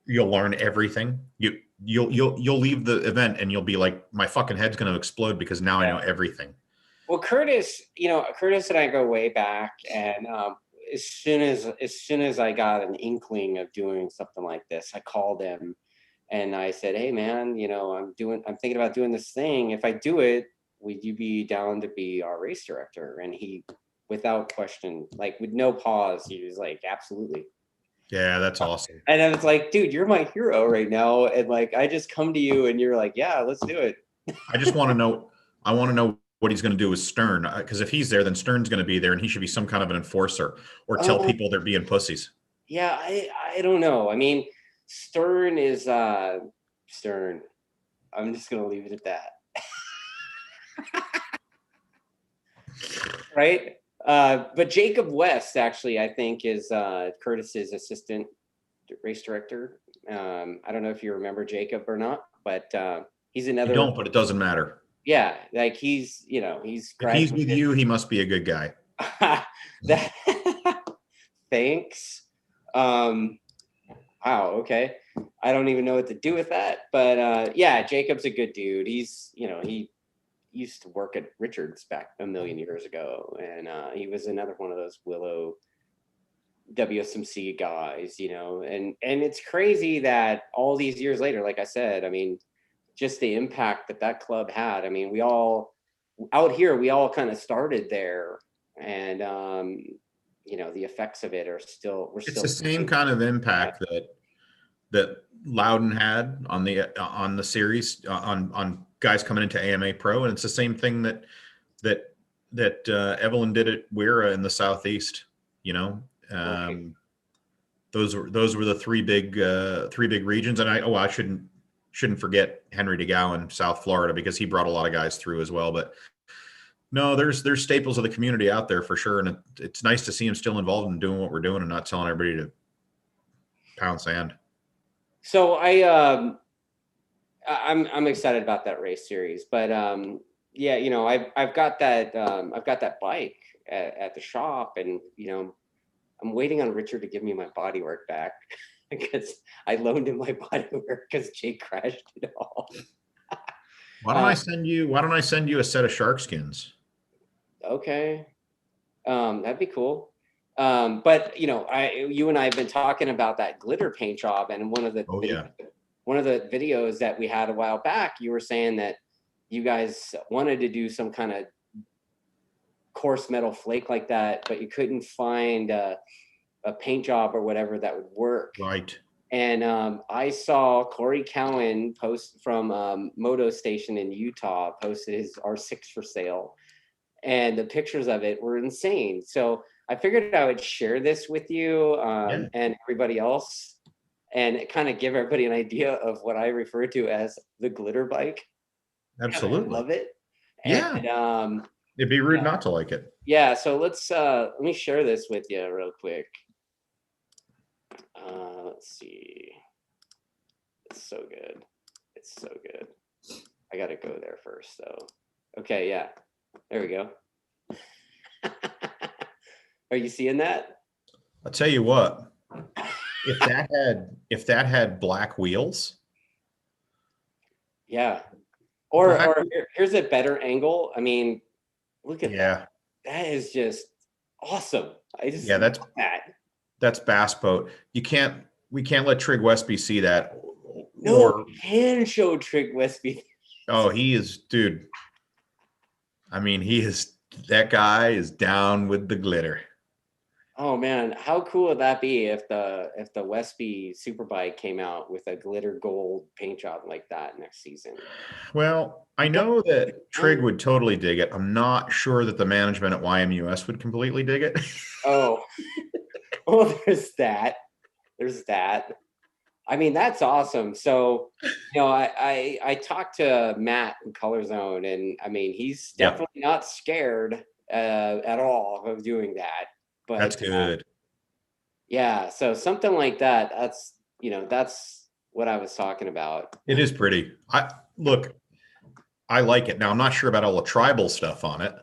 you'll learn everything. You'll leave the event and you'll be like, my fucking head's going to explode because now I know everything. Well, Curtis and I go way back, and as soon as I got an inkling of doing something like this, I called him and I said, "Hey, man, I'm thinking about doing this thing. If I do it, would you be down to be our race director?" And he, without question, like with no pause, he was like, "Absolutely." Yeah, that's awesome. And I was like, "Dude, you're my hero right now," and like I just come to you, and you're like, "Yeah, let's do it." I just want to know. I want to know what he's going to do with Stern, because if he's there, then Stern's going to be there, and he should be some kind of an enforcer or tell people they're being pussies. Yeah, I don't know. I mean, Stern is Stern. I'm just gonna leave it at that. Right? But Jacob West actually, I think, is Curtis's assistant race director. I don't know if you remember Jacob or not, but he's I another. don't, but it doesn't matter. Yeah, like he's If he's with you, he must be a good guy. that. Thanks. Wow. Okay. I don't even know what to do with that, but yeah, Jacob's a good dude. He's he used to work at Richards back a million years ago, and he was another one of those Willow WSMC guys, and it's crazy that all these years later, like I said, I mean, just the impact that club had. I mean, we all out here, we all kind of started there, and the effects of it are still It's the same kind of impact that Loudon had on the series, on guys coming into AMA Pro, and it's the same thing that Evelyn did at Wera in the Southeast. Right. Those were the three big regions, and I shouldn't forget Henry DeGowan, South Florida, because he brought a lot of guys through as well. But no, there's staples of the community out there for sure, and it's nice to see him still involved in doing what we're doing and not telling everybody to pound sand. So I'm excited about that race series, but yeah, I've got that bike at the shop, and I'm waiting on Richard to give me my bodywork back because I loaned him my bodywork because Jake crashed it all. Why don't I send you a set of shark skins? Okay. That'd be cool. But you and I have been talking about that glitter paint job, and one of the videos that we had a while back, you were saying that you guys wanted to do some kind of coarse metal flake like that, but you couldn't find a paint job or whatever that would work. Right. And I saw Corey Cowan post from Moto Station in Utah posted his R6 for sale, and the pictures of it were insane. So I figured I would share this with you and everybody else, and kind of give everybody an idea of what I refer to as the glitter bike. Absolutely. I love it. Yeah. And, it'd be rude not to like it. Yeah. So let me share this with you real quick. Let's see. It's so good. It's so good. I got to go there first, though. Okay. Yeah. There we go. Are you seeing that? I'll tell you what, if that had black wheels, Yeah. black, Here's a better angle. I mean, look at that. yeah, That is just awesome. I just yeah, love that. that's bass boat. We can't let Trig Westby see that. No, Or, we can show Trig Westby. oh, he is, dude. I mean, that guy is down with the glitter. Oh man, how cool would that be if the Westby Superbike came out with a glitter gold paint job like that next season? Well, I know that Trig would totally dig it. I'm not sure that the management at YMUS would completely dig it. Oh, well, there's that. There's that. I mean, that's awesome. So, I talked to Matt in Color Zone, and I mean, he's Yep, definitely not scared at all of doing that. that's But good. yeah, so something like that. That's what I was talking about. It is pretty. I like it. Now, I'm not sure about all the tribal stuff on it.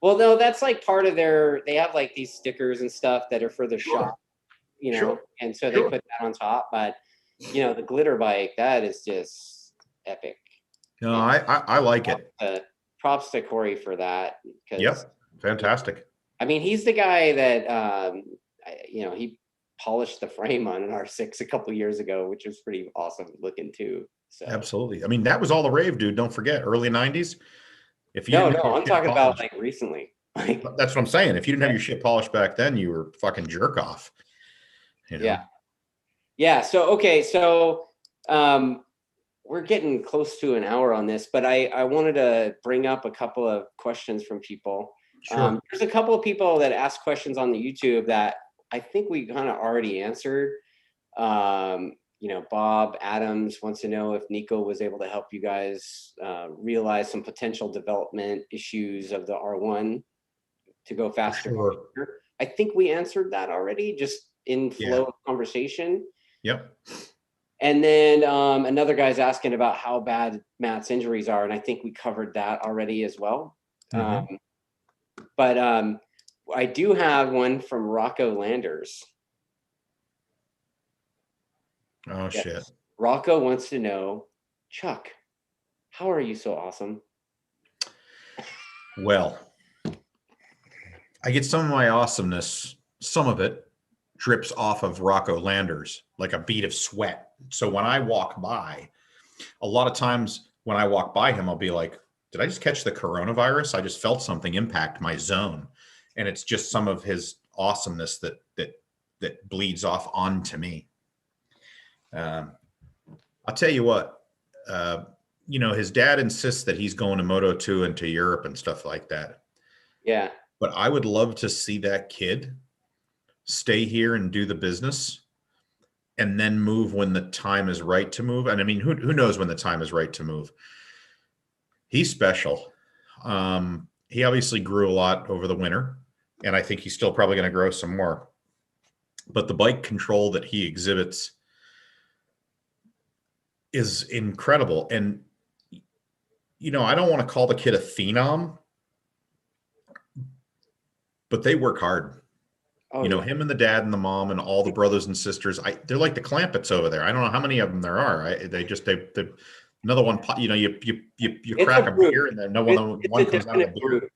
Well, no, that's like part of their. They have like these stickers and stuff that are for the Sure, shop, sure, and so they sure. put that on top. But the glitter bike, that is just epic. No, And I like it. props to Corey for that because Yep, fantastic. I mean he's the guy that he polished the frame on an R6 a couple years ago, which was pretty awesome looking too. So Absolutely. I mean, that was all the rave, dude. Don't forget, early 90s. If you no, didn't have your I'm shit talking about polished, like recently. Like that's what I'm saying. If you didn't have your shit polished back then, you were fucking jerk off. You know? yeah. Yeah. So okay, so we're getting close to an hour on this, but I wanted to bring up a couple of questions from people. Sure. There's a couple of people that asked questions on the YouTube that I think we kind of already answered. Bob Adams wants to know if Nico was able to help you guys realize some potential development issues of the R1 to go faster. Sure. I think we answered that already, just in flow of conversation. Yep. And then another guy's asking about how bad Matt's injuries are, and I think we covered that already as well. Mhm. But I do have one from Rocco Landers. Oh, Yes. shit. Rocco wants to know, Chuck, how are you so awesome? Well, I get some of my awesomeness, some of it drips off of Rocco Landers, like a bead of sweat. So when I walk by, a lot of times when I walk by him, I'll be like, did I just catch the coronavirus? I just felt something impact my zone. And it's just some of his awesomeness that bleeds off onto me. I'll tell you what, his dad insists that he's going to Moto 2 and to Europe and stuff like that. Yeah. But I would love to see that kid stay here and do the business and then move when the time is right to move. And I mean, who knows when the time is right to move? He's special. He obviously grew a lot over the winter, and I think he's still probably going to grow some more. But the bike control that he exhibits is incredible. And, I don't want to call the kid a phenom, but they work hard. Oh, Him and the dad and the mom and all the brothers and sisters, they're like the Clampetts over there. I don't know how many of them there are. They another one, you crack a beer and then one comes out of the beer. Group.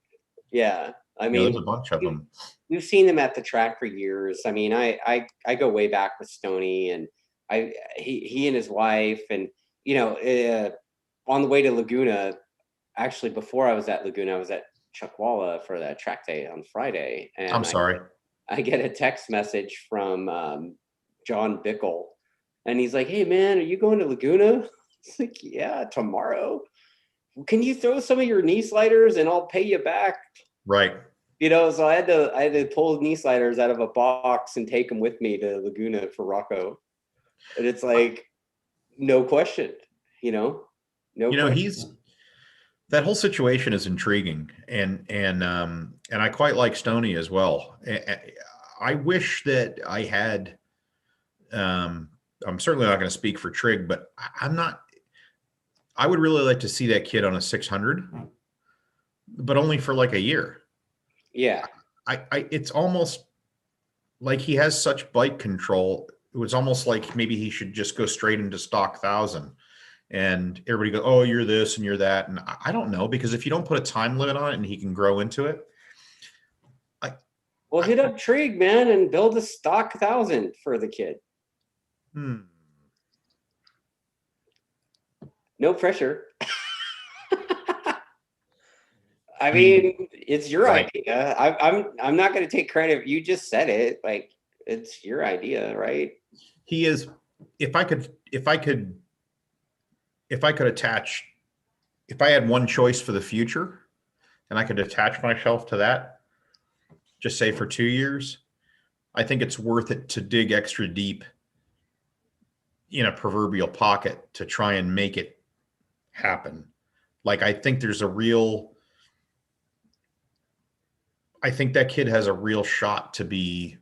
Yeah. I mean, there's a bunch of them. We've seen them at the track for years. I mean, I go way back with Stoney, and he and his wife, and on the way to Laguna, actually before I was at Laguna, I was at Chuckwalla for that track day on Friday, and I'm sorry. I get a text message from John Bickle, and he's like, "Hey man, are you going to Laguna?" It's like, "Yeah, tomorrow. Can you throw some of your knee sliders and I'll pay you back?" Right. So I had to pull knee sliders out of a box and take them with me to Laguna for Rocco, and it's like, no question, no question. That whole situation is intriguing, and I quite like Stoney as well. I wish that I had. I'm certainly not going to speak for Trig, but I'm not. I would really like to see that kid on a 600, but only for like a year. Yeah. It's almost like he has such bike control. It was almost like maybe he should just go straight into stock 1,000, and everybody go, oh, you're this and you're that. And I don't know, because if you don't put a time limit on it and he can grow into it. Well, hit up Trig, man, and build a stock 1,000 for the kid. No pressure. I mean, it's your Right. idea. I'm not going to take credit. You just said it. Like, it's your idea, right? He is. If I could attach, if I had one choice for the future and I could attach myself to that, just say for 2 years, I think it's worth it to dig extra deep in a proverbial pocket to try and make it happen. Like, I think that kid has a real shot to be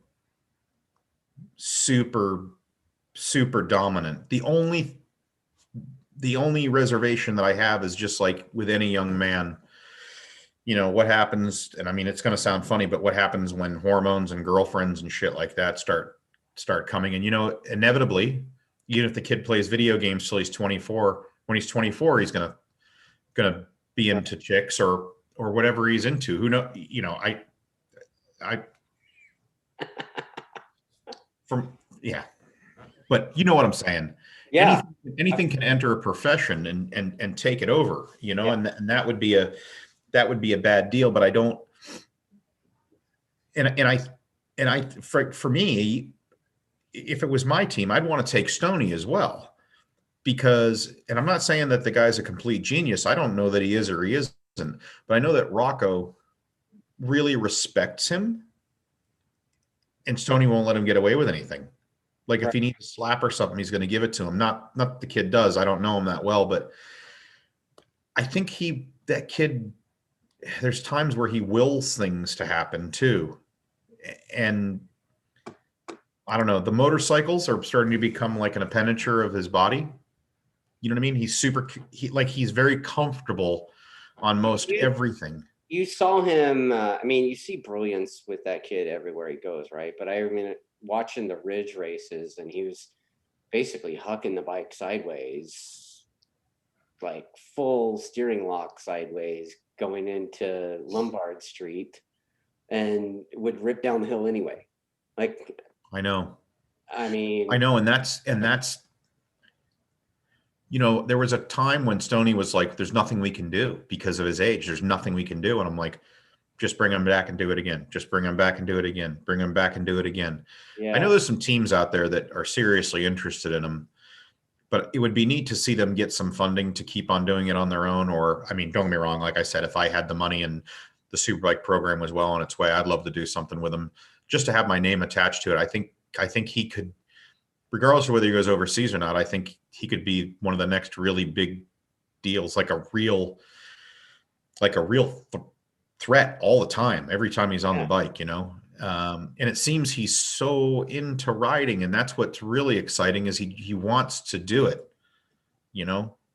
super, super dominant. The only reservation that I have is just like with any young man, what happens, and I mean, it's going to sound funny, but what happens when hormones and girlfriends and shit like that start coming? And, inevitably, even if the kid plays video games till he's 24, when he's 24, he's going to be into chicks or whatever he's into. Who know, I yeah, but you know what I'm saying? Yeah. Anything can enter a profession and take it over, Yeah. and that would be a bad deal. But I don't, for me, if it was my team, I'd want to take Stoney as well, because, and I'm not saying that the guy's a complete genius. I don't know that he is or he isn't, but I know that Rocco really respects him, and Stoney won't let him get away with anything. Like, if he needs a slap or something, he's going to give it to him. Not the kid does. I don't know him that well, but I think that kid, there's times where he wills things to happen too. And I don't know, the motorcycles are starting to become like an appendage of his body. You know what I mean? He's very comfortable on most everything. You saw him. I mean, you see brilliance with that kid everywhere he goes, right? But I mean, watching the Ridge races, and he was basically hucking the bike sideways, like full steering lock sideways, going into Lombard Street, and would rip down the hill anyway. Like, I know. I mean, I know, and that's there was a time when Stoney was like, there's nothing we can do because of his age. There's nothing we can do. And I'm like, just bring him back and do it again. Just bring him back and do it again. Bring him back and do it again. yeah. I know there's some teams out there that are seriously interested in him, but it would be neat to see them get some funding to keep on doing it on their own. Or, I mean, don't get me wrong. Like I said, if I had the money and the Superbike program was well on its way, I'd love to do something with him just to have my name attached to it. I think he could, regardless of whether he goes overseas or not, I think he could be one of the next really big deals, like a real threat all the time, every time he's on the bike, and it seems he's so into riding, and that's what's really exciting is he wants to do it,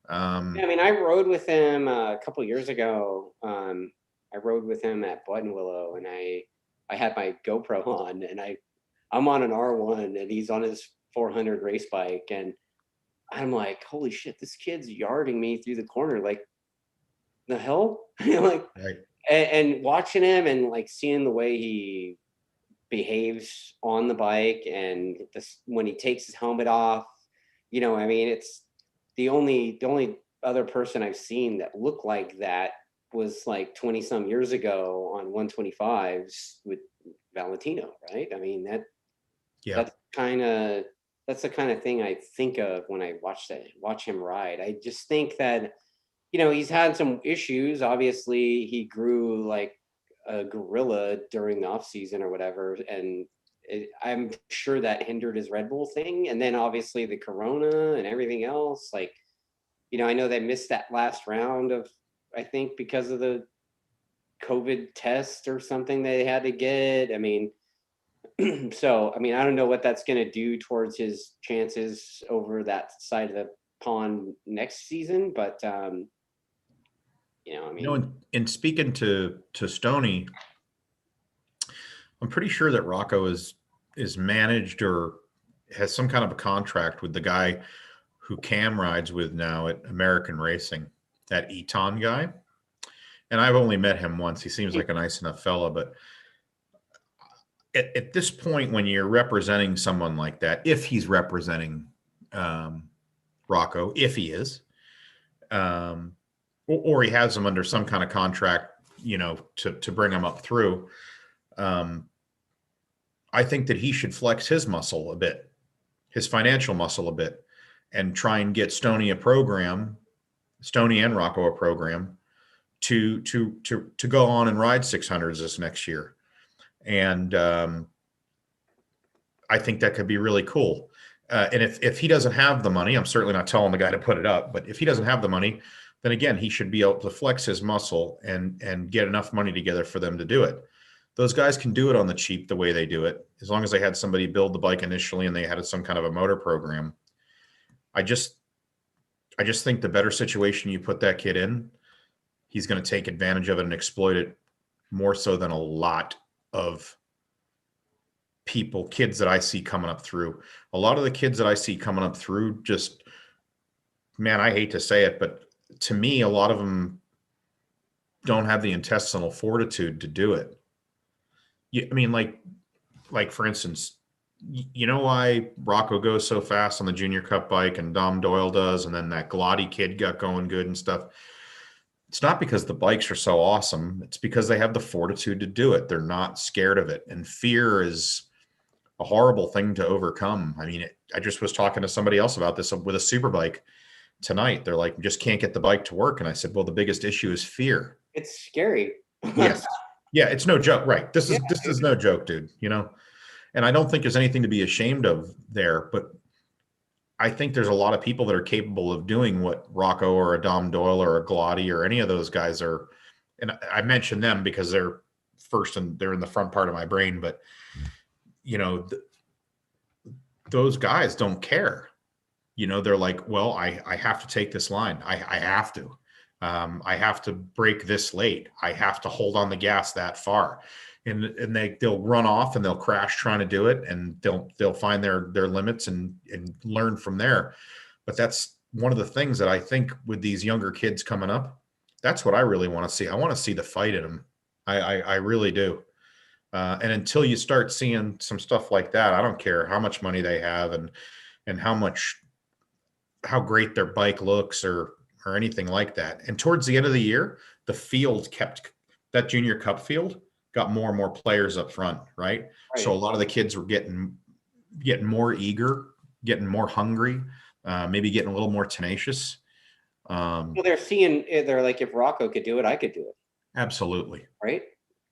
I mean, I rode with him a couple years ago. I rode with him at Buttonwillow, and I had my GoPro on, and I'm on an R1 and he's on his 400 race bike, and I'm like, holy shit, this kid's yarding me through the corner, like, the hell? Like, right. and watching him and like seeing the way he behaves on the bike, and when he takes his helmet off, I mean, it's the only other person I've seen that looked like that was like 20 some years ago on 125s with Valentino, right? I mean, that's the kind of thing I think of when I watch him ride. I just think that, he's had some issues. Obviously, he grew like a gorilla during the off season or whatever, and I'm sure that hindered his Red Bull thing. And then obviously the Corona and everything else. Like, I know they missed that last round of, I think, because of the COVID test or something they had to get. I mean, so, I mean, I don't know what that's going to do towards his chances over that side of the pond next season, but, I mean, in speaking to Stoney, I'm pretty sure that Rocco is is managed or has some kind of a contract with the guy who Cam rides with now at American Racing, that Eton guy. And I've only met him once. He seems like a nice enough fella, but at this point, when you're representing someone like that, if he's representing Rocco, if he is, or he has him under some kind of contract, to bring him up through, I think that he should flex his muscle a bit, his financial muscle a bit, and try and get Stoney and Rocco a program to go on and ride 600s this next year. And I think that could be really cool. And if he doesn't have the money, I'm certainly not telling the guy to put it up, but if he doesn't have the money, then again, he should be able to flex his muscle and get enough money together for them to do it. Those guys can do it on the cheap the way they do it, as long as they had somebody build the bike initially and they had some kind of a motor program. I just think the better situation you put that kid in, he's going to take advantage of it and exploit it more so than a lot of kids that I see coming up through. A lot of the kids that I see coming up through, just, man, I hate to say it, but to me, a lot of them don't have the intestinal fortitude to do it. I mean, like for instance, you know why Rocco goes so fast on the Junior Cup bike and Dom Doyle does, and then that Galati kid got going good and stuff? It's not because the bikes are so awesome. It's because they have the fortitude to do it. They're not scared of it. And fear is a horrible thing to overcome. I mean, I just was talking to somebody else about this with a super bike tonight. They're like, just can't get the bike to work. And I said, well, the biggest issue is fear. It's scary. Yes. Yeah, it's no joke. Right. This is no joke, dude, And I don't think there's anything to be ashamed of there, but I think there's a lot of people that are capable of doing what Rocco or a Dom Doyle or a Galati or any of those guys are. And I mention them because they're first and they're in the front part of my brain, but those guys don't care. They're like, well, I have to take this line. I have to. I have to brake this late. I have to hold on the gas that far. And they'll run off and they'll crash trying to do it, and they'll find their limits and learn from there. But that's one of the things that I think with these younger kids coming up, that's what I really want to see. I want to see the fight in them. I really do. And until you start seeing some stuff like that, I don't care how much money they have and how great their bike looks or anything like that. And towards the end of the year, the field that Junior Cup field got more and more players up front, right? So a lot of the kids were getting more eager, getting more hungry, maybe getting a little more tenacious. Well, they're like, if Rocco could do it, I could do it. Absolutely. Right?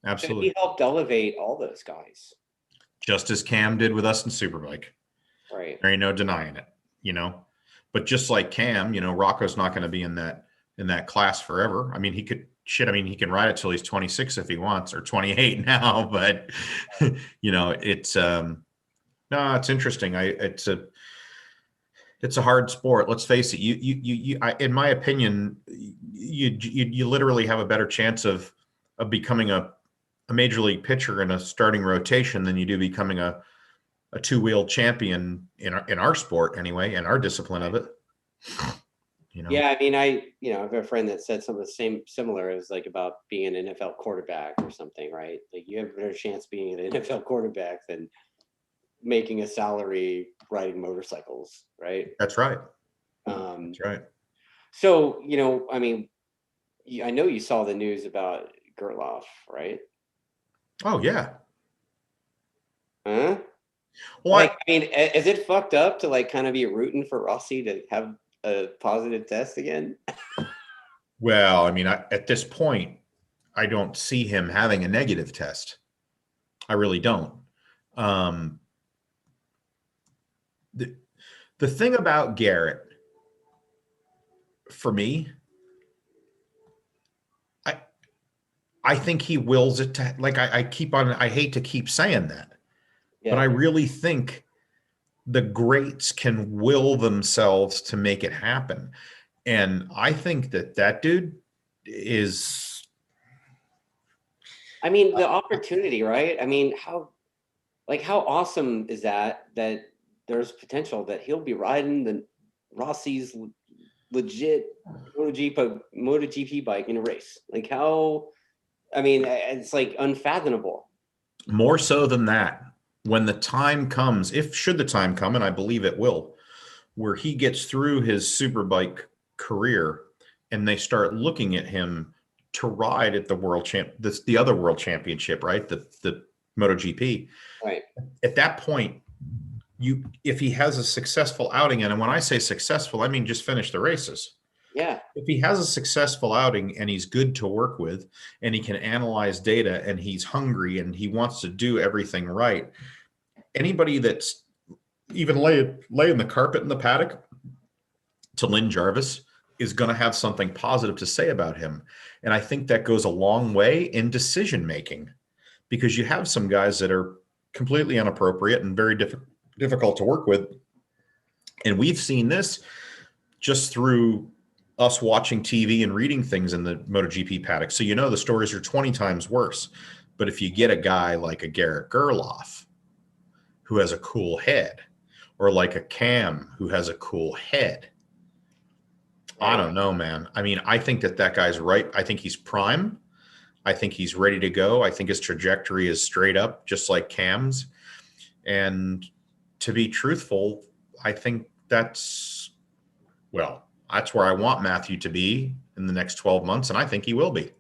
Absolutely. And he helped elevate all those guys. Just as Cam did with us in Superbike. Right. There ain't no denying it, But just like Cam, Rocco's not going to be in that class forever. I mean, he can ride it till he's 26 if he wants, or 28 now. But it's no, it's interesting. It's a hard sport. Let's face it. In my opinion, you literally have a better chance of becoming a major league pitcher in a starting rotation than you do becoming a two-wheel champion in our sport anyway, in our discipline of it. Yeah, I mean, I have a friend that said something similar. It was like about being an NFL quarterback or something, right? Like, you have a better chance being an NFL quarterback than making a salary riding motorcycles, right? That's right. That's right. So, I mean, I know you saw the news about Gerloff, right? Oh yeah. Huh? Well, I mean, is it fucked up to kind of be rooting for Rossi to have a positive test again? Well, I mean, at this point, I don't see him having a negative test. I really don't. The thing about Garrett, for me, I think he wills it to, I hate to keep saying that, but I really think the greats can will themselves to make it happen. And I think that dude is. I mean, the opportunity, right? I mean, how like how awesome is that there's potential that he'll be riding the Rossi's legit MotoGP bike in a race. Like how, I mean, it's like unfathomable. More so than that, when the time comes, if should the time come, and I believe it will, where he gets through his superbike career and they start looking at him to ride at the the other world championship, right? The MotoGP. Right. At that point, if he has a successful outing, and when I say successful, I mean just finish the races. Yeah. If he has a successful outing and he's good to work with and he can analyze data and he's hungry and he wants to do everything right, anybody that's even laying the carpet in the paddock to Lynn Jarvis is going to have something positive to say about him. And I think that goes a long way in decision making, because you have some guys that are completely inappropriate and very difficult to work with. And we've seen this just through us watching TV and reading things in the MotoGP paddock. So, the stories are 20 times worse. But if you get a guy like a Garrett Gerloff, who has a cool head, or like a Cam, who has a cool head, I don't know, man. I mean, I think that guy's right. I think he's prime. I think he's ready to go. I think his trajectory is straight up, just like Cam's. And to be truthful, I think that's where I want Matthew to be in the next 12 months, and I think he will be.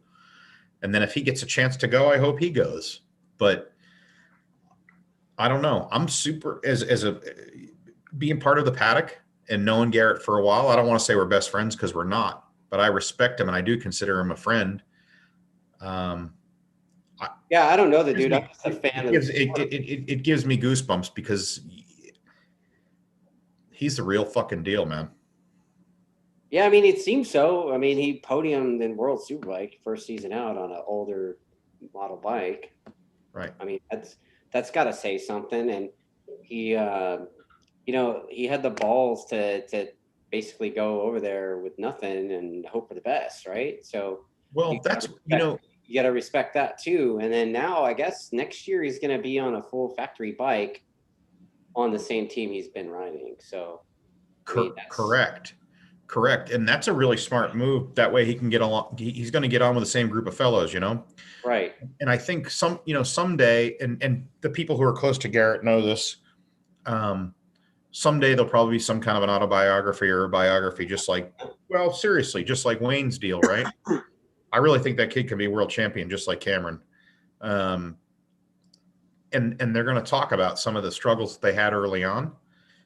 And then if he gets a chance to go, I hope he goes. But I don't know. I'm super, as a being part of the paddock and knowing Garrett for a while, I don't want to say we're best friends because we're not, but I respect him and I do consider him a friend. Yeah, I don't know the dude. I'm just a fan of it gives me goosebumps because he's the real fucking deal, man. Yeah, I mean, it seems so. I mean, he podiumed in World Superbike first season out on an older model bike. Right. I mean, that's got to say something. And he, he had the balls to basically go over there with nothing and hope for the best, right? So, well, you got to respect that too. And then now, I guess next year he's going to be on a full factory bike on the same team he's been riding. So, Correct. And that's a really smart move. That way he can get along. He's going to get on with the same group of fellows, Right. And I think someday, and the people who are close to Garrett know this, someday there'll probably be some kind of an autobiography or a biography, just like Wayne's deal, right? I really think that kid can be world champion, just like Cameron. And they're going to talk about some of the struggles that they had early on.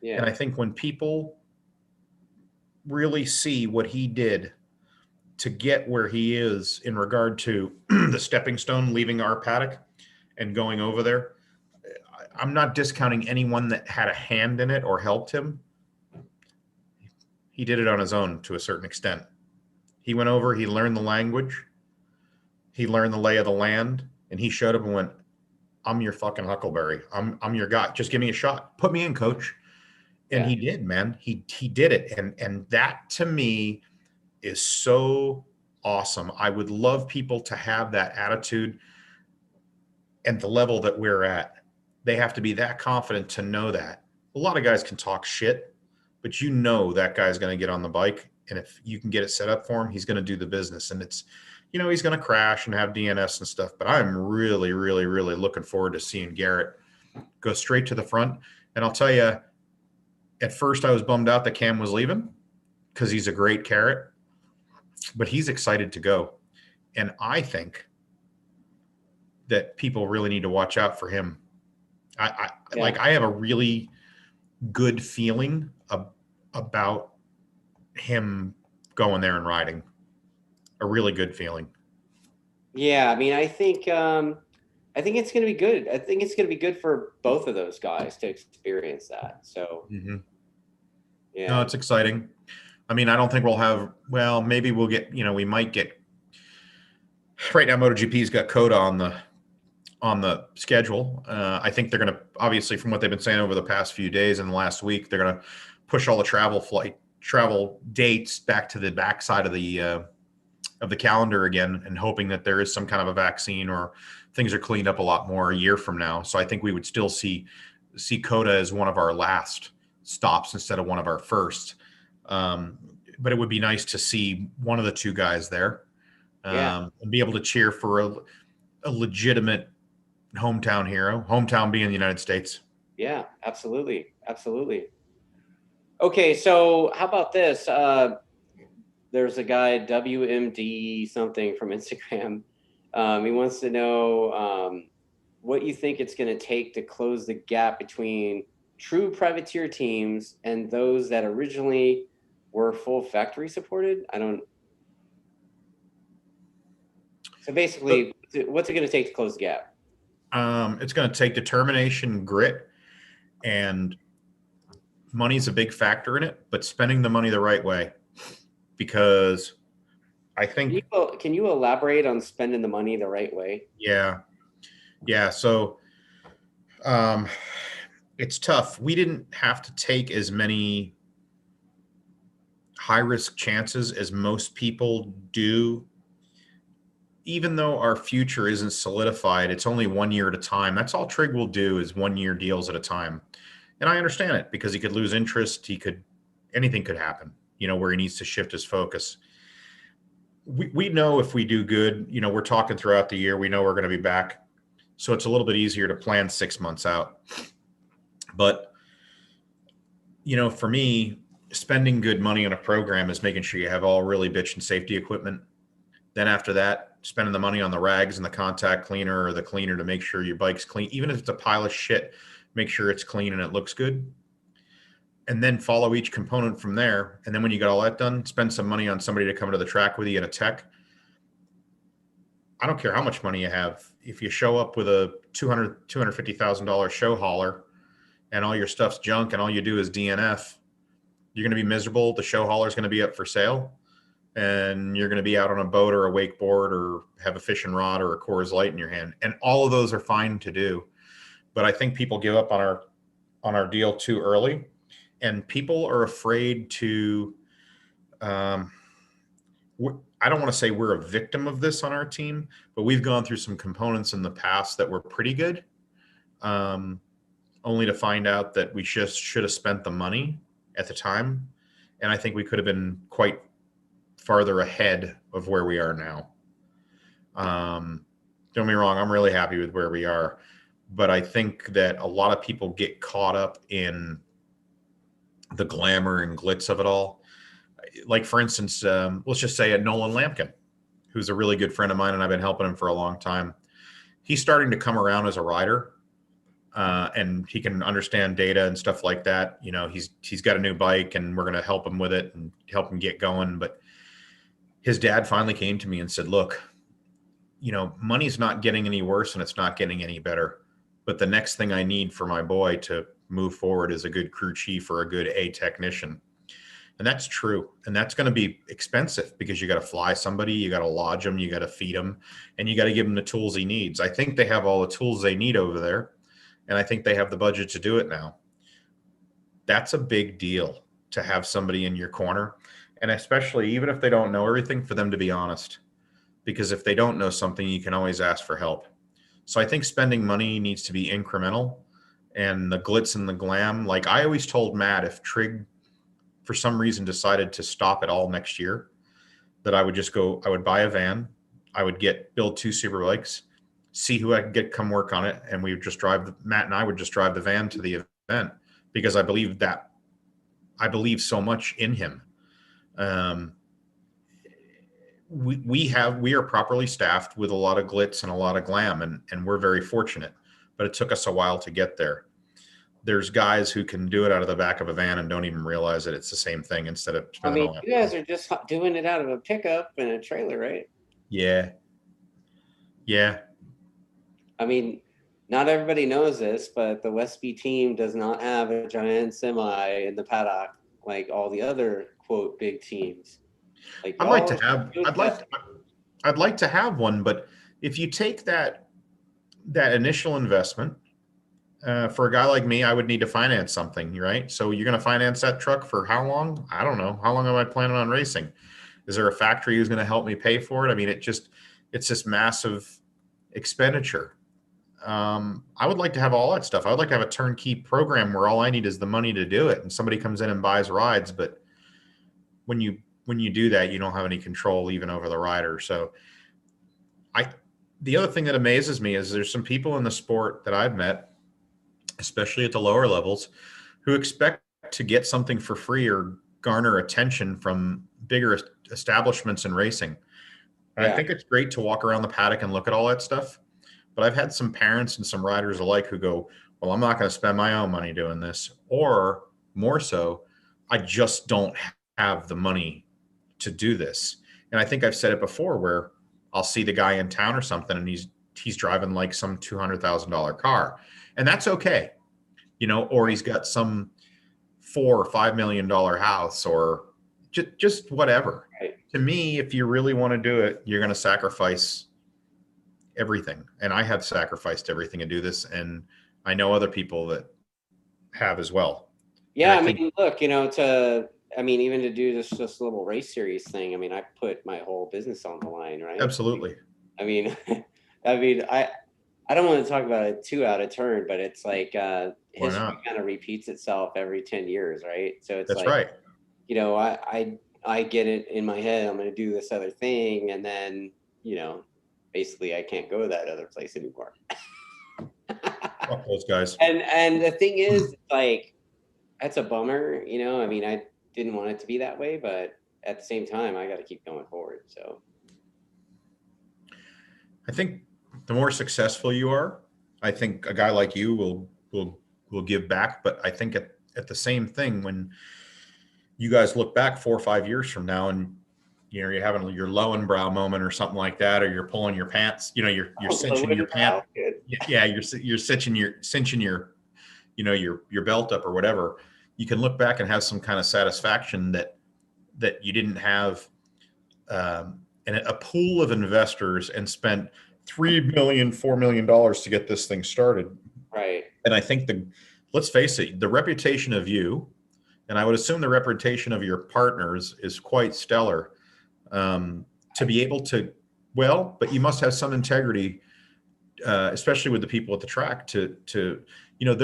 Yeah. And I think when people really see what he did to get where he is in regard to the stepping stone, leaving our paddock and going over there, I'm not discounting anyone that had a hand in it or helped him. He did it on his own to a certain extent. He went over, he learned the language, he learned the lay of the land, and he showed up and went, I'm your fucking Huckleberry. I'm your guy. Just give me a shot. Put me in, coach. And he did, man. He did it. And that to me is so awesome. I would love people to have that attitude and the level that we're at. They have to be that confident to know that. A lot of guys can talk shit, but that guy's going to get on the bike. And if you can get it set up for him, he's going to do the business. And it's, he's going to crash and have DNS and stuff. But I'm really, really, really looking forward to seeing Garrett go straight to the front. And I'll tell you, at first I was bummed out that Cam was leaving because he's a great carrot, but he's excited to go. And I think that people really need to watch out for him. I have a really good feeling about him going there and riding. A really good feeling. Yeah, I mean, I think it's going to be good. I think it's going to be good for both of those guys to experience that. So, yeah, no, it's exciting. I mean, I don't think maybe we'll get, we might get. Right now, MotoGP's got Coda on the schedule. I think they're going to, obviously, from what they've been saying over the past few days and the last week, they're going to push all the travel dates back to the backside of the the calendar again and hoping that there is some kind of a vaccine or things are cleaned up a lot more a year from now. So I think we would still see COTA as one of our last stops instead of one of our first. But it would be nice to see one of the two guys there, and be able to cheer for a legitimate hometown hero, hometown being the United States. Yeah, absolutely. Absolutely. Okay, so how about this? There's a guy, WMD something from Instagram. He wants to know what you think it's going to take to close the gap between true privateer teams and those that originally were full factory supported. So basically, what's it going to take to close the gap? It's going to take determination, grit, and money's a big factor in it, but spending the money the right way. Because I think... Can you elaborate on spending the money the right way? Yeah. So it's tough. We didn't have to take as many high risk chances as most people do. Even though our future isn't solidified, it's only 1 year at a time. That's all Trig will do is 1 year deals at a time. And I understand it because he could lose interest. Anything could happen, where he needs to shift his focus. We know if we do good, we're talking throughout the year, we know we're going to be back. So it's a little bit easier to plan 6 months out. But, for me, spending good money on a program is making sure you have all really bitch and safety equipment. Then after that, spending the money on the rags and the contact cleaner or the cleaner to make sure your bike's clean. Even if it's a pile of shit, make sure it's clean and it looks good. And then follow each component from there. And then when you got all that done, spend some money on somebody to come to the track with you and a tech. I don't care how much money you have. If you show up with a $250,000 show hauler and all your stuff's junk and all you do is DNF, you're going to be miserable. The show hauler is going to be up for sale. And you're going to be out on a boat or a wakeboard or have a fishing rod or a Coors Light in your hand. And all of those are fine to do. But I think people give up on our deal too early. And people are afraid to, I don't want to say we're a victim of this on our team, but we've gone through some components in the past that were pretty good, only to find out that we just should have spent the money at the time. And I think we could have been quite farther ahead of where we are now. Don't get me wrong, I'm really happy with where we are. But I think that a lot of people get caught up in the glamour and glitz of it all. Like, for instance, let's just say a Nolan Lampkin, who's a really good friend of mine, and I've been helping him for a long time. He's starting to come around as a rider, and he can understand data and stuff like that. He's got a new bike, and we're going to help him with it and help him get going. But his dad finally came to me and said, look, money's not getting any worse and it's not getting any better. But the next thing I need for my boy to move forward is a good crew chief or a good A technician. And that's true. And that's going to be expensive because you got to fly somebody, you got to lodge them, you got to feed them, and you got to give him the tools he needs. I think they have all the tools they need over there. And I think they have the budget to do it now. That's a big deal to have somebody in your corner. And especially even if they don't know everything, for them to be honest, because if they don't know something, you can always ask for help. So I think spending money needs to be incremental, and the glitz and the glam. Like I always told Matt, if Trig for some reason decided to stop it all next year, that I would buy a van. I would build 2 super bikes, see who I could get come work on it. And we would just Matt and I would just drive the van to the event because I believe so much in him. We are properly staffed with a lot of glitz and a lot of glam, and we're very fortunate, but it took us a while to get there. There's guys who can do it out of the back of a van and don't even realize that it's the same thing instead of spending all that. You guys are just doing it out of a pickup and a trailer, right? Yeah. Not everybody knows this, but the Westby team does not have a giant semi in the paddock like all the other quote big teams. I'd like to have one, but if you take that initial investment, for a guy like me, I would need to finance something, right? So you're going to finance that truck for how long? I don't know. How long am I planning on racing? Is there a factory who's going to help me pay for it? I mean, it's this massive expenditure. I would like to have all that stuff. I would like to have a turnkey program where all I need is the money to do it, and somebody comes in and buys rides. But when you do that, you don't have any control even over the rider. So the other thing that amazes me is there's some people in the sport that I've met, especially at the lower levels, who expect to get something for free or garner attention from bigger establishments in racing. And I think it's great to walk around the paddock and look at all that stuff. But I've had some parents and some riders alike who go, well, I'm not going to spend my own money doing this. Or more so, I just don't have the money to do this. And I think I've said it before where I'll see the guy in town or something and he's driving like some $200,000 car. And that's okay. You know, or he's got some $4 or $5 million house or just whatever. Right. To me, if you really want to do it, you're going to sacrifice everything. And I have sacrificed everything to do this. And I know other people that have as well. Yeah. I mean, look, you know, even to do this just little race series thing, I mean, I put my whole business on the line, right? Absolutely. I mean, I don't want to talk about it too out of turn, but it's like history kind of repeats itself every 10 years, right? So it's that's right. You know, I get it in my head, I'm going to do this other thing. And then, you know, basically I can't go to that other place anymore. Fuck those guys. And the thing is, like, that's a bummer, you know, I mean, I didn't want it to be that way, but at the same time, I got to keep going forward. So I think the more successful you are, I think a guy like you will give back. But I think at the same thing, when you guys look back 4 or 5 years from now and, you know, you're having your Lowenbrow moment or something like that, or you're pulling your pants, you know, you're cinching your pants. Yeah. You're cinching your, you know, your belt up or whatever. You can look back and have some kind of satisfaction that you didn't have a pool of investors and spent $3 million, $4 million to get this thing started. Right. And I think let's face it, the reputation of you, and I would assume the reputation of your partners is quite stellar, to be able to, but you must have some integrity, especially with the people at the track to, you know,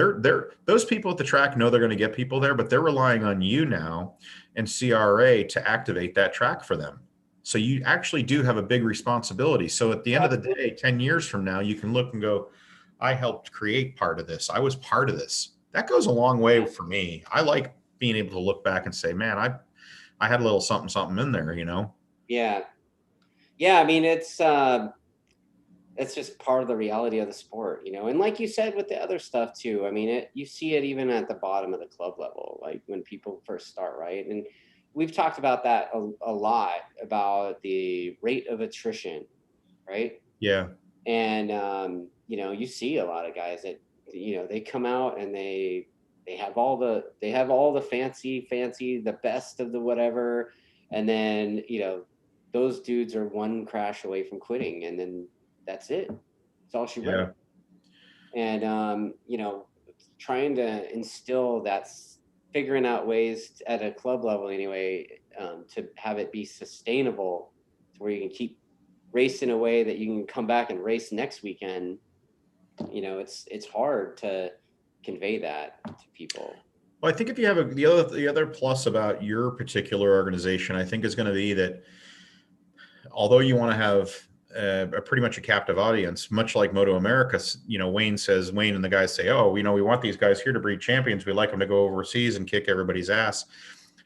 those people at the track know they're going to get people there, but they're relying on you now and CRA to activate that track for them. So you actually do have a big responsibility. So at the end of the day, 10 years from now, you can look and go, I helped create part of this. I was part of this. That goes a long way for me. I like being able to look back and say, man, I had a little something in there, you know? Yeah. Yeah. I mean, it's just part of the reality of the sport, you know? And like you said, with the other stuff too, I mean, you see it even at the bottom of the club level, like when people first start, right? And we've talked about that a lot, about the rate of attrition, right? Yeah. And, you know, you see a lot of guys that, you know, they come out and they have all the fancy, the best of the whatever. And then, you know, those dudes are one crash away from quitting. And then that's it. That's all she wrote. And, you know, trying to instill that, figuring out ways at a club level anyway, to have it be sustainable to where you can keep racing in a way that you can come back and race next weekend. You know, it's hard to convey that to people. Well, I think if you have the other plus about your particular organization, I think is going to be that although you want to have a pretty much a captive audience, much like Moto America, you know, Wayne and the guys say, oh, you know, we want these guys here to breed champions. We like them to go overseas and kick everybody's ass.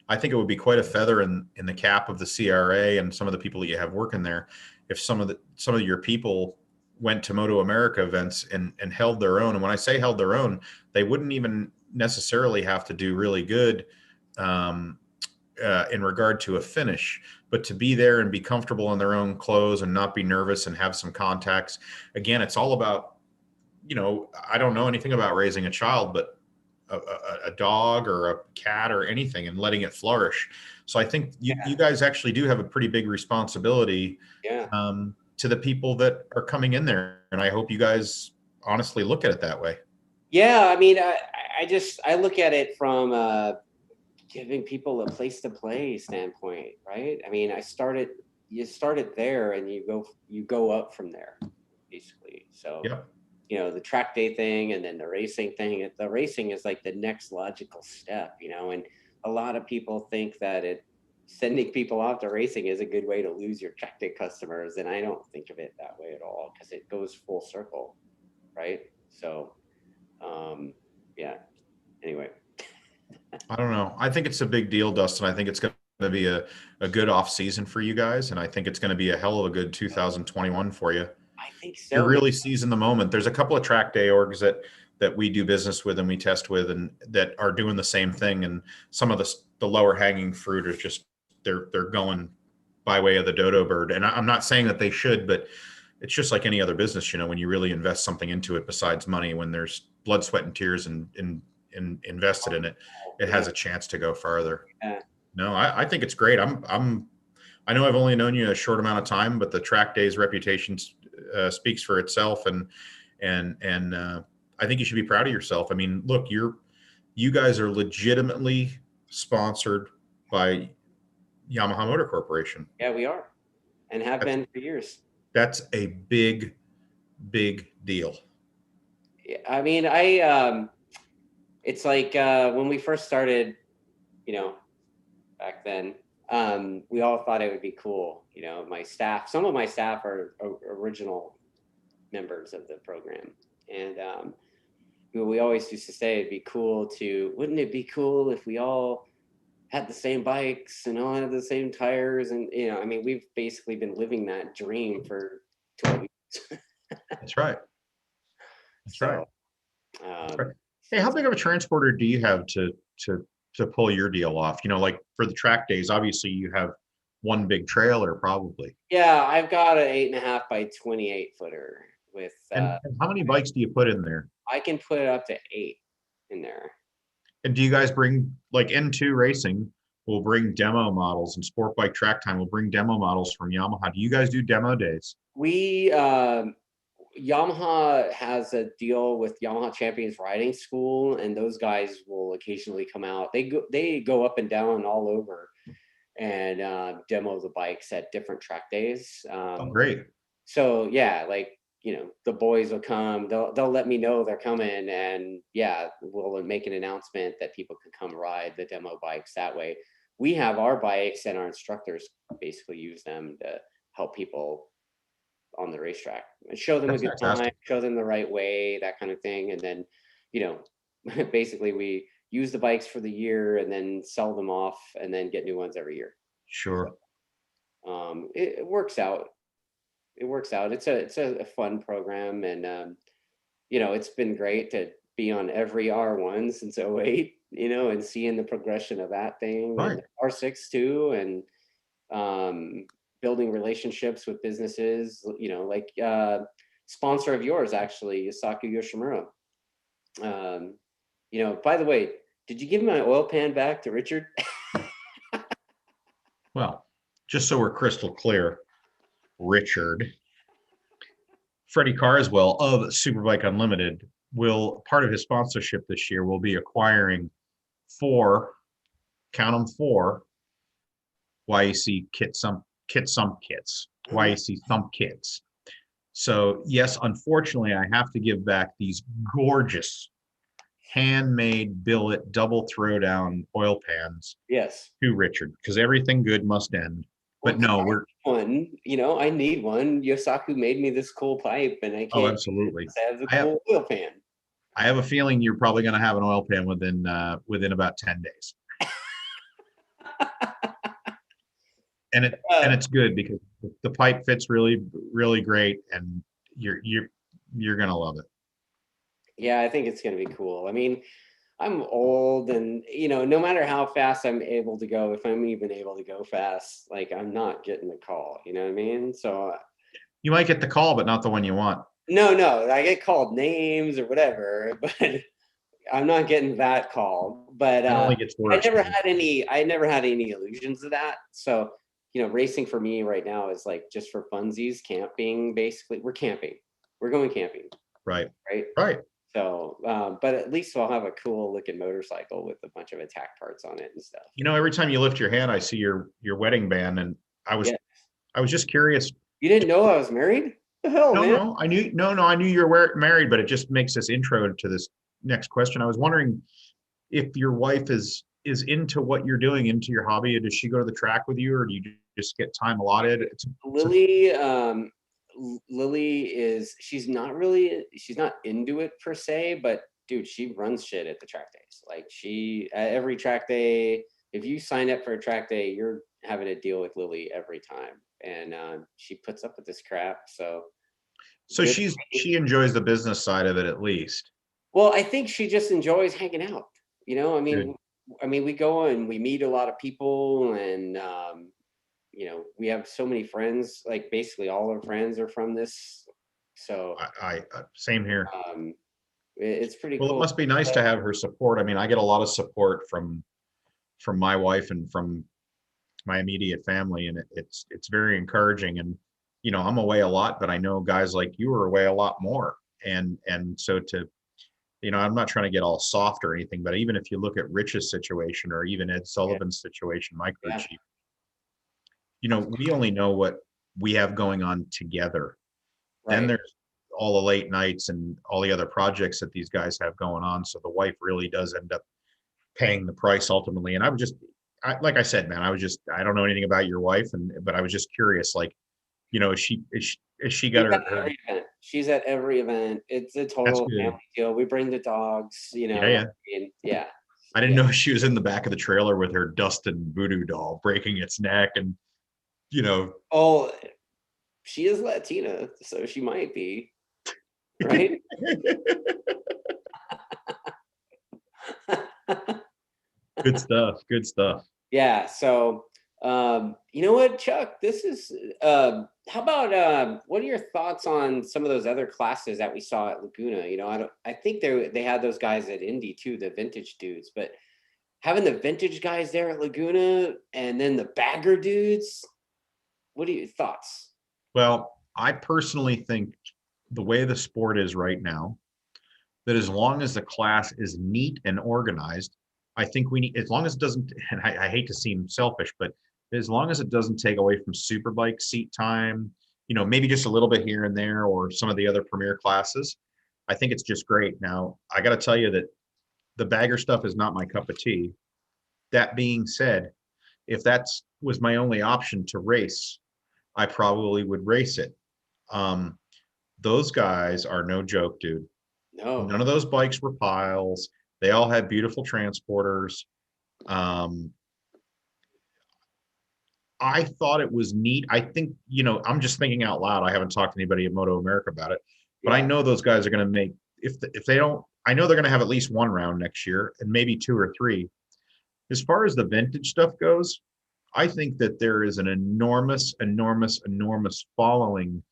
I think it would be quite a feather in the cap of the CRA and some of the people that you have working there if some of your people went to Moto America events and held their own. And when I say held their own, they wouldn't even necessarily have to do really good in regard to a finish, but to be there and be comfortable in their own clothes and not be nervous and have some contacts. Again, it's all about, you know, I don't know anything about raising a child, but a dog or a cat or anything and letting it flourish. So I think you guys actually do have a pretty big responsibility to the people that are coming in there. And I hope you guys honestly look at it that way. Yeah. I mean, I look at it from giving people a place to play standpoint, right? I mean, you started there and you go up from there, basically. So, Yep. you know, the track day thing and then the racing thing, the racing is like the next logical step, you know, and a lot of people think that sending people off to racing is a good way to lose your track day customers. And I don't think of it that way at all, because it goes full circle, right? So, yeah, anyway. I don't know. I think it's a big deal, Dustin. I think it's going to be a good off season for you guys. And I think it's going to be a hell of a good 2021 for you. I think You're so. really seizing the moment. There's a couple of track day orgs that we do business with and we test with and that are doing the same thing. And some of the lower hanging fruit are just, they're going by way of the dodo bird. And I'm not saying that they should, but it's just like any other business, you know, when you really invest something into it besides money, when there's blood, sweat, and tears and invested in it, it has a chance to go farther. Yeah. No, I think it's great. I know I've only known you a short amount of time, but the track days reputation speaks for itself, and I think you should be proud of yourself. I mean, look, you guys are legitimately sponsored by Yamaha Motor Corporation. Yeah, we are, and have been for years. That's a big, big deal. I mean, it's like when we first started, you know, back then, we all thought it would be cool. You know, some of my staff are original members of the program. And we always used to say wouldn't it be cool if we all had the same bikes and all had the same tires? And, you know, I mean, we've basically been living that dream for 12 years. That's right. That's right. Right. Hey, how big of a transporter do you have to pull your deal off? You know, like for the track days, obviously you have one big trailer probably. Yeah, I've got an 8.5 by 28 footer with. And how many bikes do you put in there? I can put up to 8 in there. And do you guys bring, like N2 Racing will bring demo models, and Sport Bike Track Time will bring demo models from Yamaha? Do you guys do demo days? Yamaha has a deal with Yamaha Champions Riding School, and those guys will occasionally come out. They go up and down all over and demo the bikes at different track days. Oh, great. So yeah, like, you know, the boys will come. They'll let me know they're coming, and yeah, we'll make an announcement that people can come ride the demo bikes. That way, we have our bikes, and our instructors basically use them to help people on the racetrack and show them a good time, show them the right way, that kind of thing. And then, you know, basically we use the bikes for the year and then sell them off and then get new ones every year. Sure. So, it works out. It works out. It's a fun program, and you know, it's been great to be on every R1 since 08, you know, and seeing the progression of that thing, right. And R6 too, and building relationships with businesses, you know, like sponsor of yours, actually, Yusaku Yoshimura. You know, by the way, did you give my oil pan back to Richard? Well, just so we're crystal clear, Richard, Freddie Carswell of Superbike Unlimited part of his sponsorship this year will be acquiring 4 YEC kits, YEC thump kits. So yes, unfortunately, I have to give back these gorgeous handmade billet double throwdown oil pans. Yes. To Richard, because everything good must end. But well, no, I need one. Yusaku made me this cool pipe, and I can't. Oh, absolutely. Have the cool oil pan. I have a feeling you're probably going to have an oil pan within about 10 days. And it's good because the pipe fits really, really great, and you're going to love it. Yeah, I think it's going to be cool. I mean, I'm old, and you know, no matter how fast I'm able to go, if I'm even able to go fast, like, I'm not getting the call. You know what I mean? So you might get the call, but not the one you want. No, I get called names or whatever, but I'm not getting that call. But it only gets worse. I never had any illusions of that. So, you know, racing for me right now is like just for funsies, camping. Basically, we're camping. We're going camping. Right. Right. Right. So, but at least we'll have a cool looking motorcycle with a bunch of attack parts on it and stuff. You know, every time you lift your hand, I see your wedding band, and I was Yeah. I was just curious. You didn't know I was married? The hell, No, man. no, I knew no, no, I knew you were married, but it just makes this intro to this next question. I was wondering if your wife is into what you're doing, into your hobby, or does she go to the track with you, or do you just get time allotted? Lily, Lily is she's not into it per se, but dude, she runs shit at the track days. Like she at every track day, if you sign up for a track day, you're having to deal with Lily every time, and she puts up with this crap. So So good. she enjoys the business side of it at least. Well, I think she just enjoys hanging out. You know, Good. I mean, we go and we meet a lot of people, and we have so many friends. Like basically, all our friends are from this, so I same here. it's pretty Well, it cool. must be nice to have her support. I mean, I get a lot of support from my wife and from my immediate family, and it's very encouraging. And I'm away a lot, but I know guys like you are away a lot more. And so I'm not trying to get all soft or anything, but even if you look at Rich's situation or even Ed Yeah, Sullivan's situation, my crew yeah, chief, we only know what we have going on together. Then right. there's all the late nights and all the other projects that these guys have going on. So the wife really does end up paying the price ultimately. And like I said, man, I don't know anything about your wife, but I was just curious, like, is she got She's at her, every event. She's at every event. It's a that's total good. family deal. We bring the dogs. Yeah, yeah. And yeah, I didn't yeah. know she was in the back of the trailer with her Dustin voodoo doll breaking its neck and, you know, Oh, she is Latina, so she might be right. good stuff. Good stuff. Yeah. So, you know what, Chuck? This is. How about what are your thoughts on some of those other classes that we saw at Laguna? I think they had those guys at Indy too, the vintage dudes. But having the vintage guys there at Laguna and then the bagger dudes, what are your thoughts? Well, I personally think the way the sport is right now, that as long as the class is neat and organized, I think we need, as long as it doesn't, and I hate to seem selfish, but as long as it doesn't take away from superbike seat time, maybe just a little bit here and there or some of the other premier classes, I think it's just great. Now, I got to tell you that the bagger stuff is not my cup of tea. That being said, if that was my only option to race, I probably would race it. Um, those guys are no joke, dude. No. None of those bikes were piles. They all had beautiful transporters. Um, I thought it was neat. I think, I'm just thinking out loud. I haven't talked to anybody at Moto America about it, but I Yeah. know those guys are going to make, if they don't, I know they're going to have at least one round next year and maybe two or three. As far as the vintage stuff goes, I think that there is an enormous, enormous, enormous following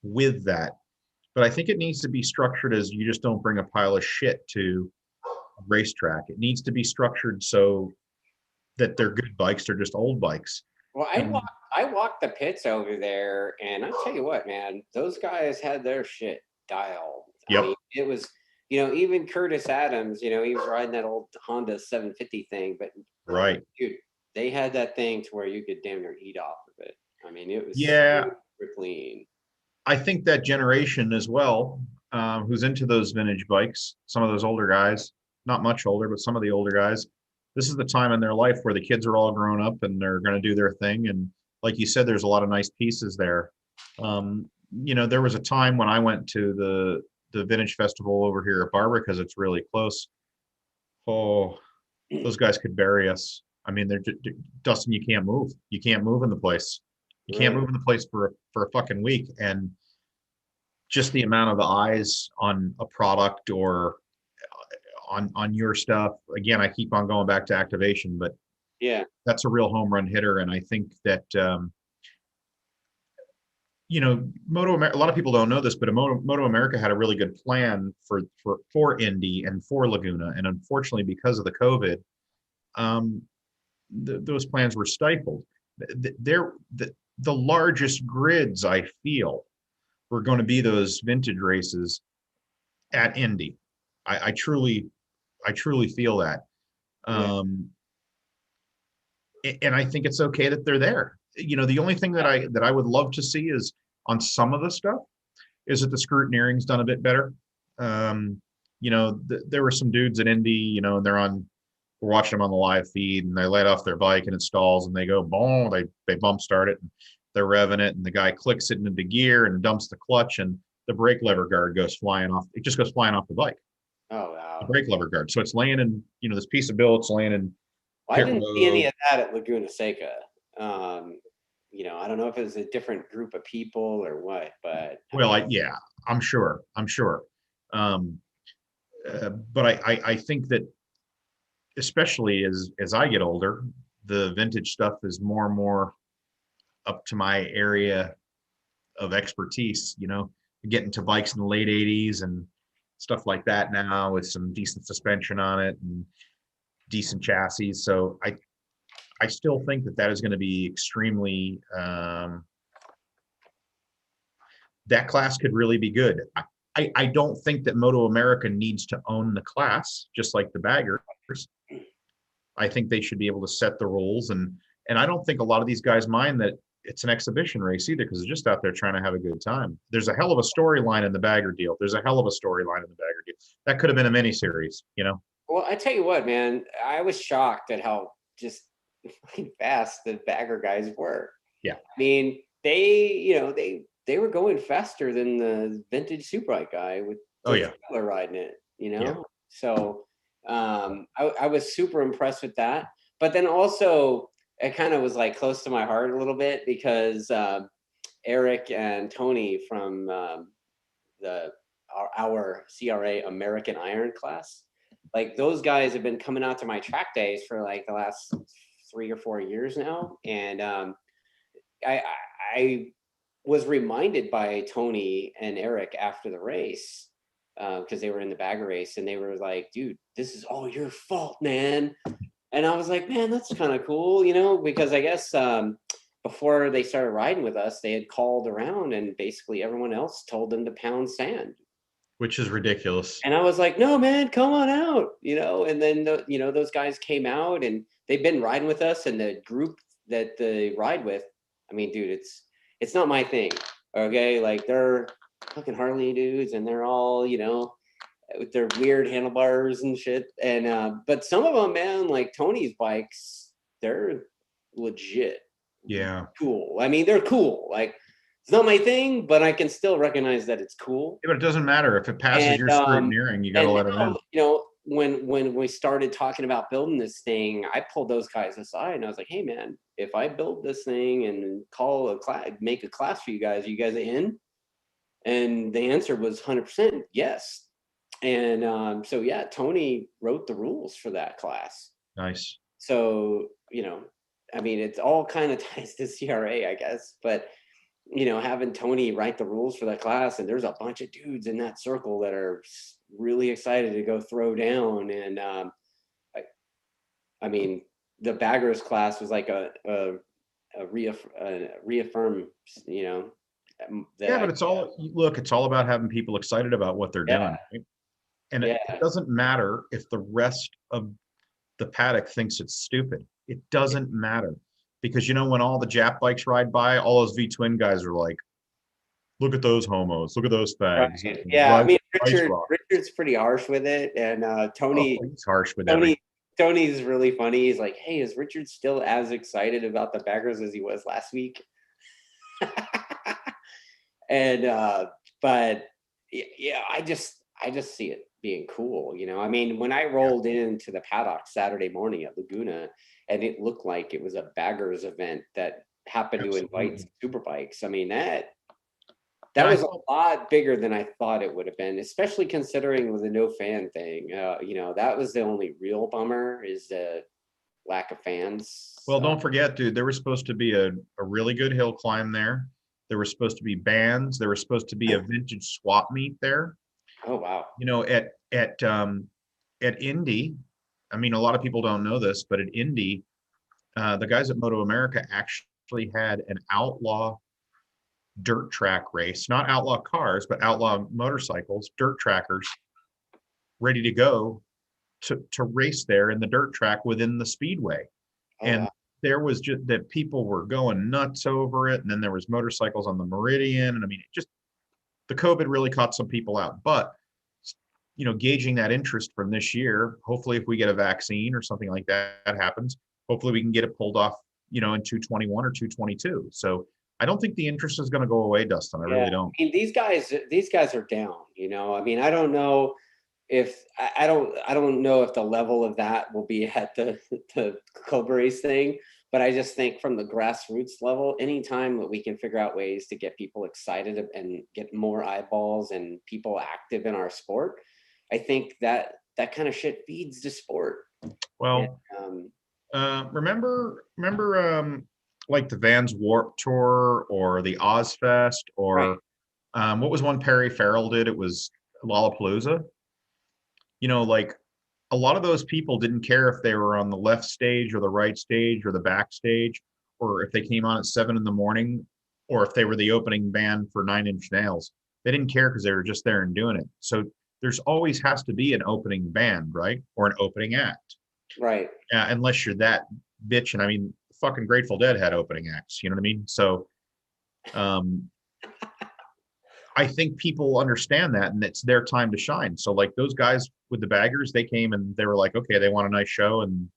with that. But I think it needs to be structured as you just don't bring a pile of shit to a racetrack. It needs to be structured so that they're good bikes, they're just old bikes. Well, And I walked the pits over there, and I tell you what, man, those guys had their shit dialed. I yep, mean, it was, even Curtis Adams, he was riding that old Honda 750 thing, but right. dude, they had that thing to where you could damn near eat off of it. I mean, it was Yeah, super clean. I think that generation as well, who's into those vintage bikes, some of those older guys, not much older, but some of the older guys, this is the time in their life where the kids are all grown up and they're going to do their thing. And like you said, there's a lot of nice pieces there. There was a time when I went to the vintage festival over here at Barber because it's really close. Oh, those guys could bury us. I mean, Dustin, you can't move. You can't move in the place. You can't Really? move in the place for a fucking week. And just the amount of eyes on a product or on your stuff. Again, I keep on going back to activation, but Yeah. that's a real home run hitter. And I think that Moto America, a lot of people don't know this, but Moto America had a really good plan for Indy and for Laguna. And unfortunately, because of the COVID, those plans were stifled. They're the largest grids, I feel, were going to be those vintage races at Indy. I truly feel that. Yeah. And I think it's okay that they're there. You know, the only thing that I would love to see is on some of the stuff is that the scrutineering's done a bit better. Um, you know, there were some dudes at Indy, you know, and we're watching them on the live feed, and they let off their bike and it stalls, and they go boom, they bump start it, and they're revving it, and the guy clicks it into gear and dumps the clutch, and the brake lever guard goes flying off. It just goes flying off the bike, Oh the wow. brake lever guard. So it's laying in, you know, this piece of billets laying in Well, I pit didn't see any road. of that at Laguna Seca. I don't know if it was a different group of people or what, but I Well, mean, yeah, I'm sure. Um, but I think that especially as I get older, the vintage stuff is more and more up to my area of expertise. You know, getting to bikes in the late '80s and stuff like that now with some decent suspension on it and decent chassis. So I still think that is going to be extremely that class could really be good. I don't think that Moto America needs to own the class, just like the baggers. I think they should be able to set the rules, and I don't think a lot of these guys mind that it's an exhibition race either, because they're just out there trying to have a good time. There's a hell of a storyline in the bagger deal. There's a hell of a storyline in the bagger deal. That could have been a mini series, you know? well, I tell you what, man, I was shocked at how just fast the bagger guys were. Yeah. I mean, they were going faster than the vintage superbike guy with Oh the yeah. trailer riding it, you Yeah. know? So I was super impressed with that. But then also it kind of was like close to my heart a little bit because Eric and Tony from the our CRA American Iron class, like those guys have been coming out to my track days for like the last 3 or 4 years now, and I, I was reminded by Tony and Eric after the race because they were in the bagger race, and they were like, "Dude, this is all your fault, man." And I was like, "Man, that's kind of cool, because I guess before they started riding with us, they had called around, and basically everyone else told them to pound sand." Which is ridiculous. And I was like, "No, man, come on out," And then those guys came out, and they've been riding with us, and the group that they ride with, I mean, dude, it's not my thing. Okay, like they're fucking Harley dudes, and they're all with their weird handlebars and shit. And but some of them, man, like Tony's bikes, they're legit Yeah. cool. I mean, they're cool. Like it's not my thing, but I can still recognize that it's cool. Yeah, but it doesn't matter if it passes And your scrutineering, you got to and let them now, in. when we started talking about building this thing, I pulled those guys aside and I was like, "Hey, man, if I build this thing and call a class, make a class for you guys, are you guys in?" And the answer was 100% yes. And so yeah, Tony wrote the rules for that class. Nice. So I mean, it's all kind of ties to CRA, I guess, but having Tony write the rules for that class, and there's a bunch of dudes in that circle that are really excited to go throw down. And I mean, the baggers class was like a reaffirm, the Yeah, but it's idea. all look, it's all about having people excited about what they're Yeah, doing. Right? And it yeah, doesn't matter if the rest of the paddock thinks it's stupid. It doesn't matter. Because when all the Jap bikes ride by, all those V twin guys are like, look at those homos, look at those right. fags. Yeah, I Rice, mean, rice rock. Richard's pretty harsh with it, and Oh, Tony he's harsh with everything. Tony Tony's really funny. He's like, "Hey, is Richard still as excited about the baggers as he was last week?" And but yeah, I just see it being cool. I mean, when I Yeah. rolled into the paddock Saturday morning at Laguna, and it looked like it was a baggers event that happened to invite Absolutely. super bikes. I mean, that And I was thought, a lot bigger than I thought it would have been, especially considering with the no fan thing. That was the only real bummer, is the lack of fans. well, don't forget, dude, there was supposed to be a really good hill climb there. There were supposed to be bands. There was supposed to be a vintage swap meet there. Oh wow. At Indy, I mean, a lot of people don't know this, but at Indy, the guys at Moto America actually had an outlaw dirt track race, not outlaw cars, but outlaw motorcycles, dirt trackers, ready to go to race there in the dirt track within the speedway. Oh, And wow. there was just that people were going nuts over it. And then there was motorcycles on the Meridian. And I mean, it just, the COVID really caught some people out, but gauging that interest from this year, hopefully if we get a vaccine or something like that happens, hopefully we can get it pulled off, in 221 or 222. So I don't think the interest is going to go away, Dustin. I really don't. I mean, these guys are down, I mean, I don't know if I don't know if the level of that will be at the Cobra race thing, but I just think from the grassroots level, anytime that we can figure out ways to get people excited and get more eyeballs and people active in our sport, I think that kind of shit feeds the sport. Well, And, remember, like the Vans Warp Tour or the Ozfest right, or what was one Perry Farrell did? It was Lollapalooza. Like a lot of those people didn't care if they were on the left stage or the right stage or the backstage, or if they came on at 7 a.m, or if they were the opening band for 9 Inch Nails. They didn't care because they were just there and doing it. So there's always has to be an opening band, right? Or an opening act. right. Unless you're that bitch. And I mean, fucking Grateful Dead had opening acts. You know what I mean? So um, I think people understand that, and it's their time to shine. So like those guys with the baggers, they came and they were like, okay, they want a nice show and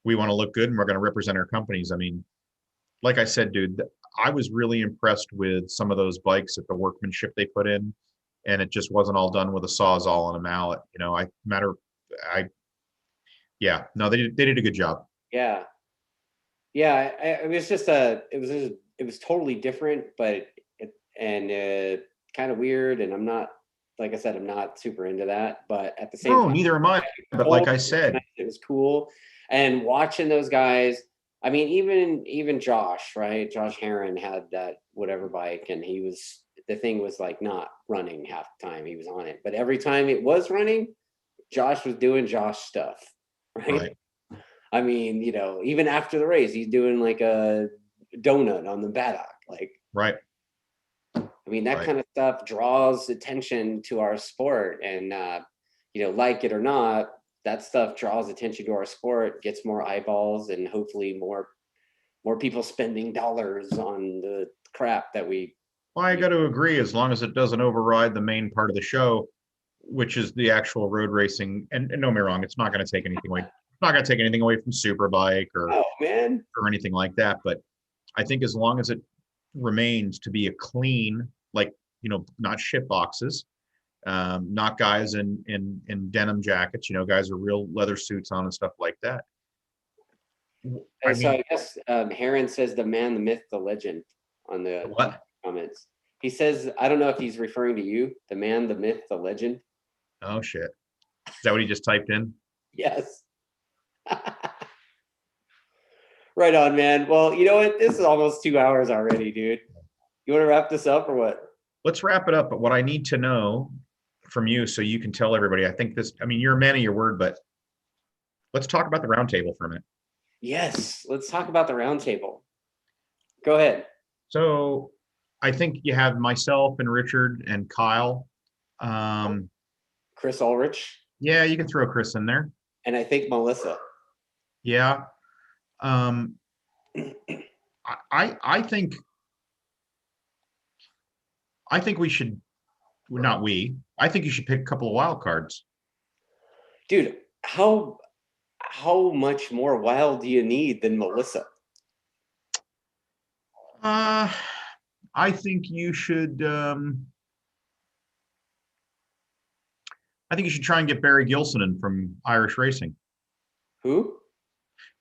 we want to look good and we're going to represent our companies. I mean, like I said, dude, I was really impressed with some of those bikes at the workmanship they put in, and it just wasn't all done with a sawzall and a mallet. Yeah, no, they did a good job. Yeah. It was just it was totally different, but kind of weird. And I'm not, like I said, I'm not super into that. But at the same No, time, neither am I. But like I said, it was cool. And watching those guys, I mean, even Josh, right? Josh Heron had that whatever bike, and the thing was like not running half the time he was on it, but every time it was running, Josh was doing Josh stuff, right? right, I mean, even after the race, he's doing like a donut on the paddock. Like, right, I mean, that right. kind of stuff draws attention to our sport. And, like it or not, that stuff draws attention to our sport, gets more eyeballs, and hopefully more people spending dollars on the crap that we. Well, I got to agree, as long as it doesn't override the main part of the show, which is the actual road racing. And don't get me wrong, it's not going to take anything away. It's not going to take anything away from Superbike Oh man. or anything like that. But I think as long as it remains to be a clean, like, not shit boxes, not guys in denim jackets, guys with real leather suits on and stuff like that. I So mean, I guess Heron says the man, the myth, the legend on the what? comments. He says, I don't know if he's referring to you, the man, the myth, the legend. Oh shit. Is that what he just typed in? Yes. Right on, man. Well, you know what? This is almost 2 hours already, dude. You want to wrap this up or what? Let's wrap it up. But what I need to know from you, so you can tell everybody, I mean, you're a man of your word, but let's talk about the roundtable for a minute. Yes. Let's talk about the roundtable. Go ahead. So I think you have myself and Richard and Kyle. Chris Ulrich. Yeah, you can throw Chris in there. And I think Melissa. Yeah. I think we should, not we, I think you should pick a couple of wild cards. Dude, how much more wild do you need than Melissa? I think you should try and get Barry Gilsonen from Irish Racing. Who?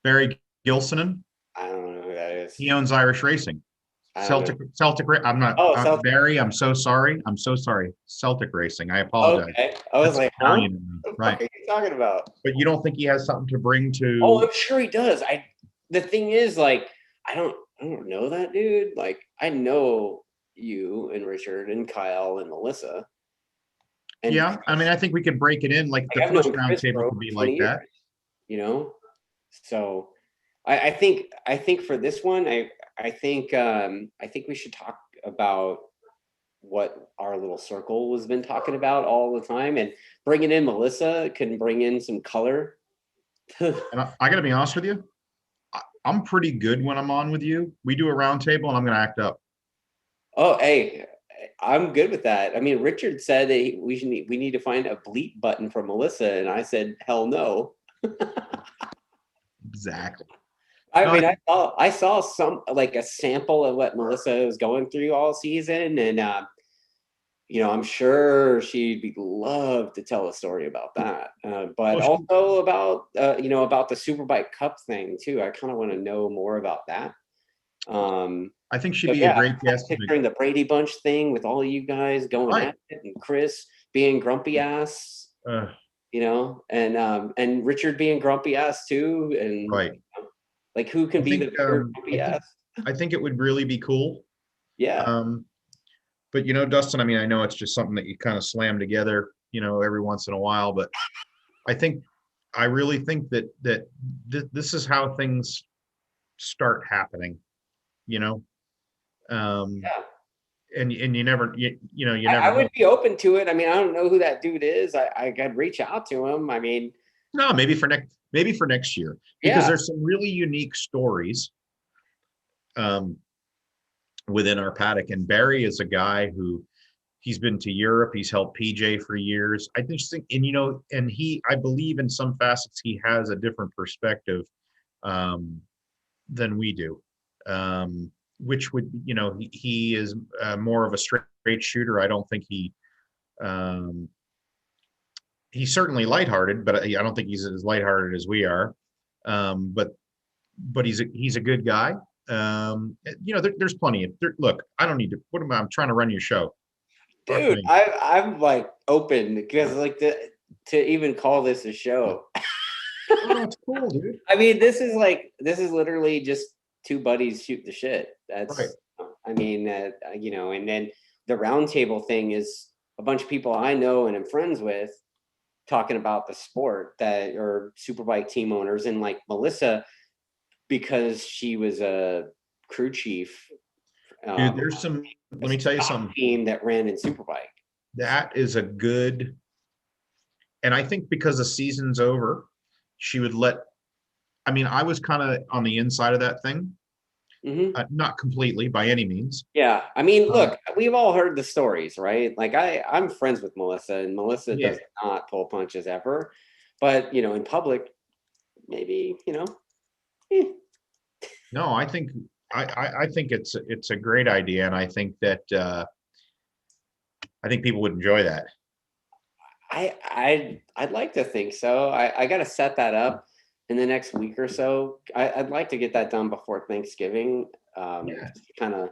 Barry Gilsonen. I don't know who that is. He owns Irish Racing. Celtic. I'm not. Celtic. Barry, I'm so sorry. Celtic Racing. I apologize. Okay. I was like, Italian, what right? are you talking about? But you don't think he has something to bring to? Oh, I'm sure he does. The thing is, like, I don't know that dude. Like, I know you and Richard and Kyle and Melissa. And yeah, I mean, I think we could break it in. Like the first round table could be like that. So I think for this one, I think we should talk about what our little circle has been talking about all the time, and bringing in Melissa can bring in some color. And I got to be honest with you, I'm pretty good when I'm on with you. We do a round table and I'm going to act up. Oh, hey, I'm good with that. I mean, Richard said that we need to find a bleep button for Melissa, and I said, hell no. Exactly. I No, mean, I saw some like a sample of what Melissa was going through all season, and I'm sure she'd be love to tell a story about that. But well, also about about the Superbike Cup thing too. I kind of want to know more about that. I think she'd But be a yeah, great I'm guest. picturing the Brady Bunch thing with all you guys going Right. at it, and Chris being grumpy ass, and Richard being grumpy ass too, and Right. like who can I be think the bigger grumpy ass? I think it would really be cool. Yeah. But Dustin, I mean, I know it's just something that you kind of slam together, every once in a while, but I really think that this is how things start happening, you know. Yeah. And you never you I never would know. be open to it. I mean, I don't know who that dude is. I could reach out to him. I mean, No, maybe for next year, because yeah, there's some really unique stories within our paddock. And Barry is a guy who he's been to Europe. He's helped PJ for years. I just think, and I believe in some facets, he has a different perspective than we do. Which would, he is more of a straight shooter. I don't think he's certainly lighthearted, but I don't think he's as lighthearted as we are. But he's a good guy. There's plenty of look. I don't need to. I'm trying to run your show. dude, I'm like open because like to even call this a show. Oh, it's cool, dude. I mean, this is literally just two buddies shoot the shit. That's Right. I mean, and then the roundtable thing is a bunch of people I know and am friends with talking about the sport that are Superbike team owners, and like Melissa, because she was a crew chief. Dude, there's some. Let me tell you something. Team that ran in Superbike. That is a good. And I think because the season's over, she would let. I mean, I was kind of on the inside of that thing. Not completely by any means. Yeah, I mean, look, we've all heard the stories, right? Like I'm friends with Melissa, and Melissa does not pull punches ever, but in public, maybe No, I think I think it's a great idea, and I think that I think people would enjoy that. I'd like to think so. I got to set that up in the next week or so. I'd like to get that done before Thanksgiving. Kind of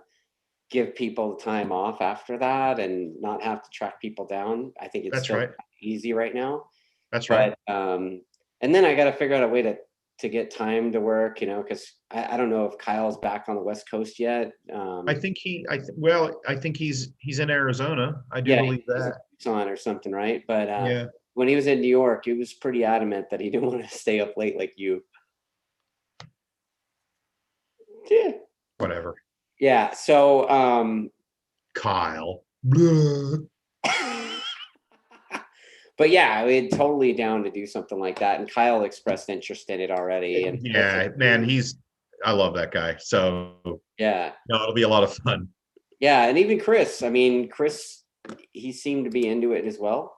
give people time off after that and not have to track people down. I think it's still easy right now. That's right. And then I got to figure out a way to get time to work, because I don't know if Kyle's back on the West Coast yet. I think I think he's in Arizona. I do believe that. On or something, right? But when he was in New York, he was pretty adamant that he didn't want to stay up late like you. Yeah. Whatever. Yeah. So Kyle. But yeah, we're totally down to do something like that. And Kyle expressed interest in it already. And man, I love that guy. So yeah, no, it'll be a lot of fun. Yeah, and even Chris. I mean, Chris, he seemed to be into it as well.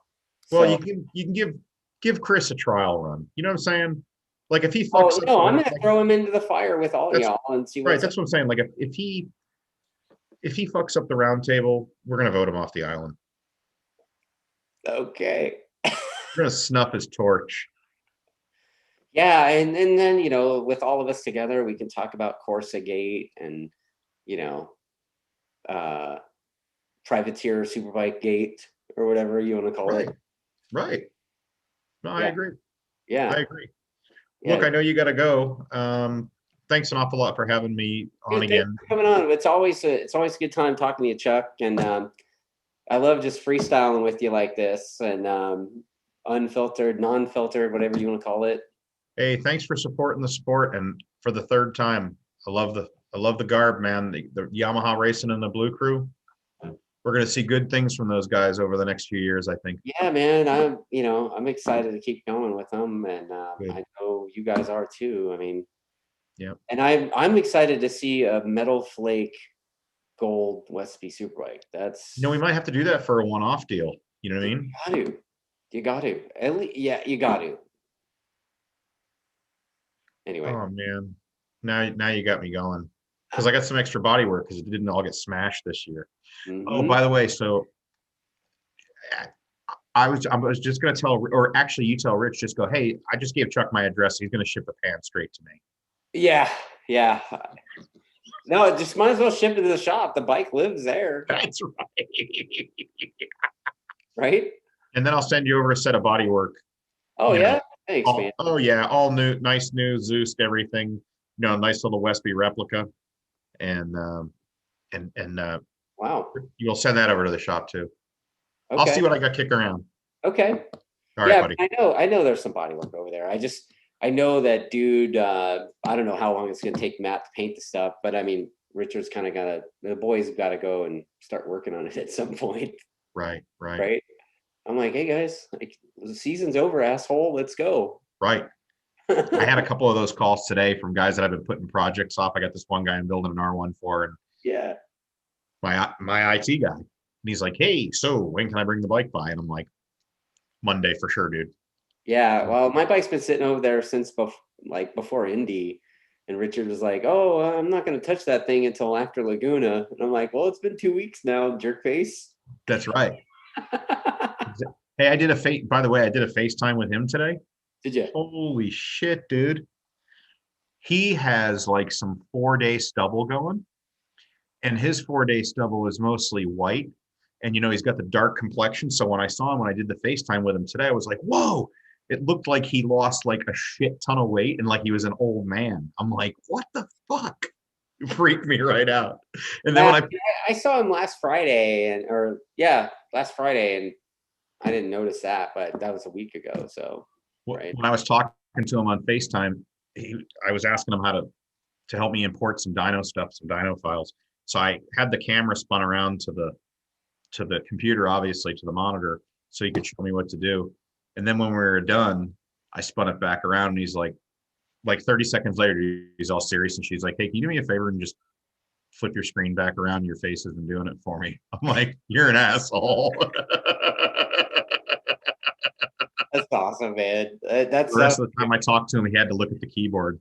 Well, you can give Chris a trial run. You know what I'm saying? Like if he fucks up, I'm gonna throw him into the fire with all y'all and see. Right, that's what I'm saying. Like if he fucks up the round table, we're gonna vote him off the island. Okay. We're gonna snuff his torch. Yeah, and then with all of us together, we can talk about Corsa Gate and Privateer Superbike Gate or whatever you want to call it. Right. No, I agree. Yeah, I agree. Yeah. Look, I know you got to go. Thanks an awful lot for having me on again. Coming on. It's always a good time talking to you, Chuck, and I love just freestyling with you like this and unfiltered, non-filtered, whatever you want to call it. Hey, thanks for supporting the sport, and for the third time, I love the garb, man. The Yamaha racing and the Blue Crew. we're going to see good things from those guys over the next few years, I think. Yeah, man, I'm excited to keep going with them, and Good. I know you guys are too. I mean, Yeah. and I'm excited to see a metal flake gold Westby Superbike. That's We might have to do that for a one-off deal. You know what I mean? you got to at least, yeah, you got to. Anyway, Oh man, now you got me going because I got some extra body work because it didn't all get smashed this year. Oh, by the way, so I was just gonna tell, or actually you tell Rich, just go, hey, I just gave Chuck my address. He's gonna ship a pan straight to me. yeah. No, just might as well ship it to the shop. The bike lives there, That's right. right? And then I'll send you over a set of body work. Oh You yeah, know, thanks, man. oh yeah, all new, nice new Zeus, everything. Nice little Westby replica, and Wow. you'll send that over to the shop too. I'll Okay. see what I got kicking around. Okay. All right, Yeah, buddy. I know there's some body work over there. I know that dude. I don't know how long it's gonna take Matt to paint the stuff, but I mean, Richard's kind of the boys got to go and start working on it at some point, Right. right? I'm like, hey guys, like the season's over, asshole. Let's go. Right. I had a couple of those calls today from guys that I've been putting projects off. I got this one guy I'm building an R1 for, and Yeah. my IT guy, and he's like, "Hey, so when can I bring the bike by?" And I'm like, "Monday for sure, dude." Yeah. Well, my bike's been sitting over there since before Indy. And Richard was like, "Oh, I'm not going to touch that thing until after Laguna." And I'm like, "Well, it's been 2 weeks now, jerkface." That's right. Hey, by the way, I did a FaceTime with him today. Did you? Holy shit, dude. He has like some 4-day stubble going, and his 4-day stubble is mostly white. And he's got the dark complexion. So when I saw him, when I did the FaceTime with him today, I was like, whoa, it looked like he lost like a shit ton of weight and like he was an old man. I'm like, what the fuck? It freaked me right out. And then when I saw him last Friday last Friday, and I didn't notice that, but that was a week ago. So right. when I was talking to him on FaceTime, I was asking him how to help me import some dyno stuff, some dyno files. So I had the camera spun around to the computer, obviously to the monitor, so he could show me what to do. And then when we were done, I spun it back around, and he's like 30 seconds later, he's all serious, and she's like, "Hey, can you do me a favor and just flip your screen back around? Your face isn't doing it for me." I'm like, "You're an asshole." That's awesome, man. That's The rest of the time I talked to him, he had to look at the keyboard.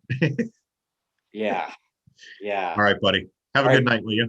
yeah. All right, buddy. Have a good night, will you?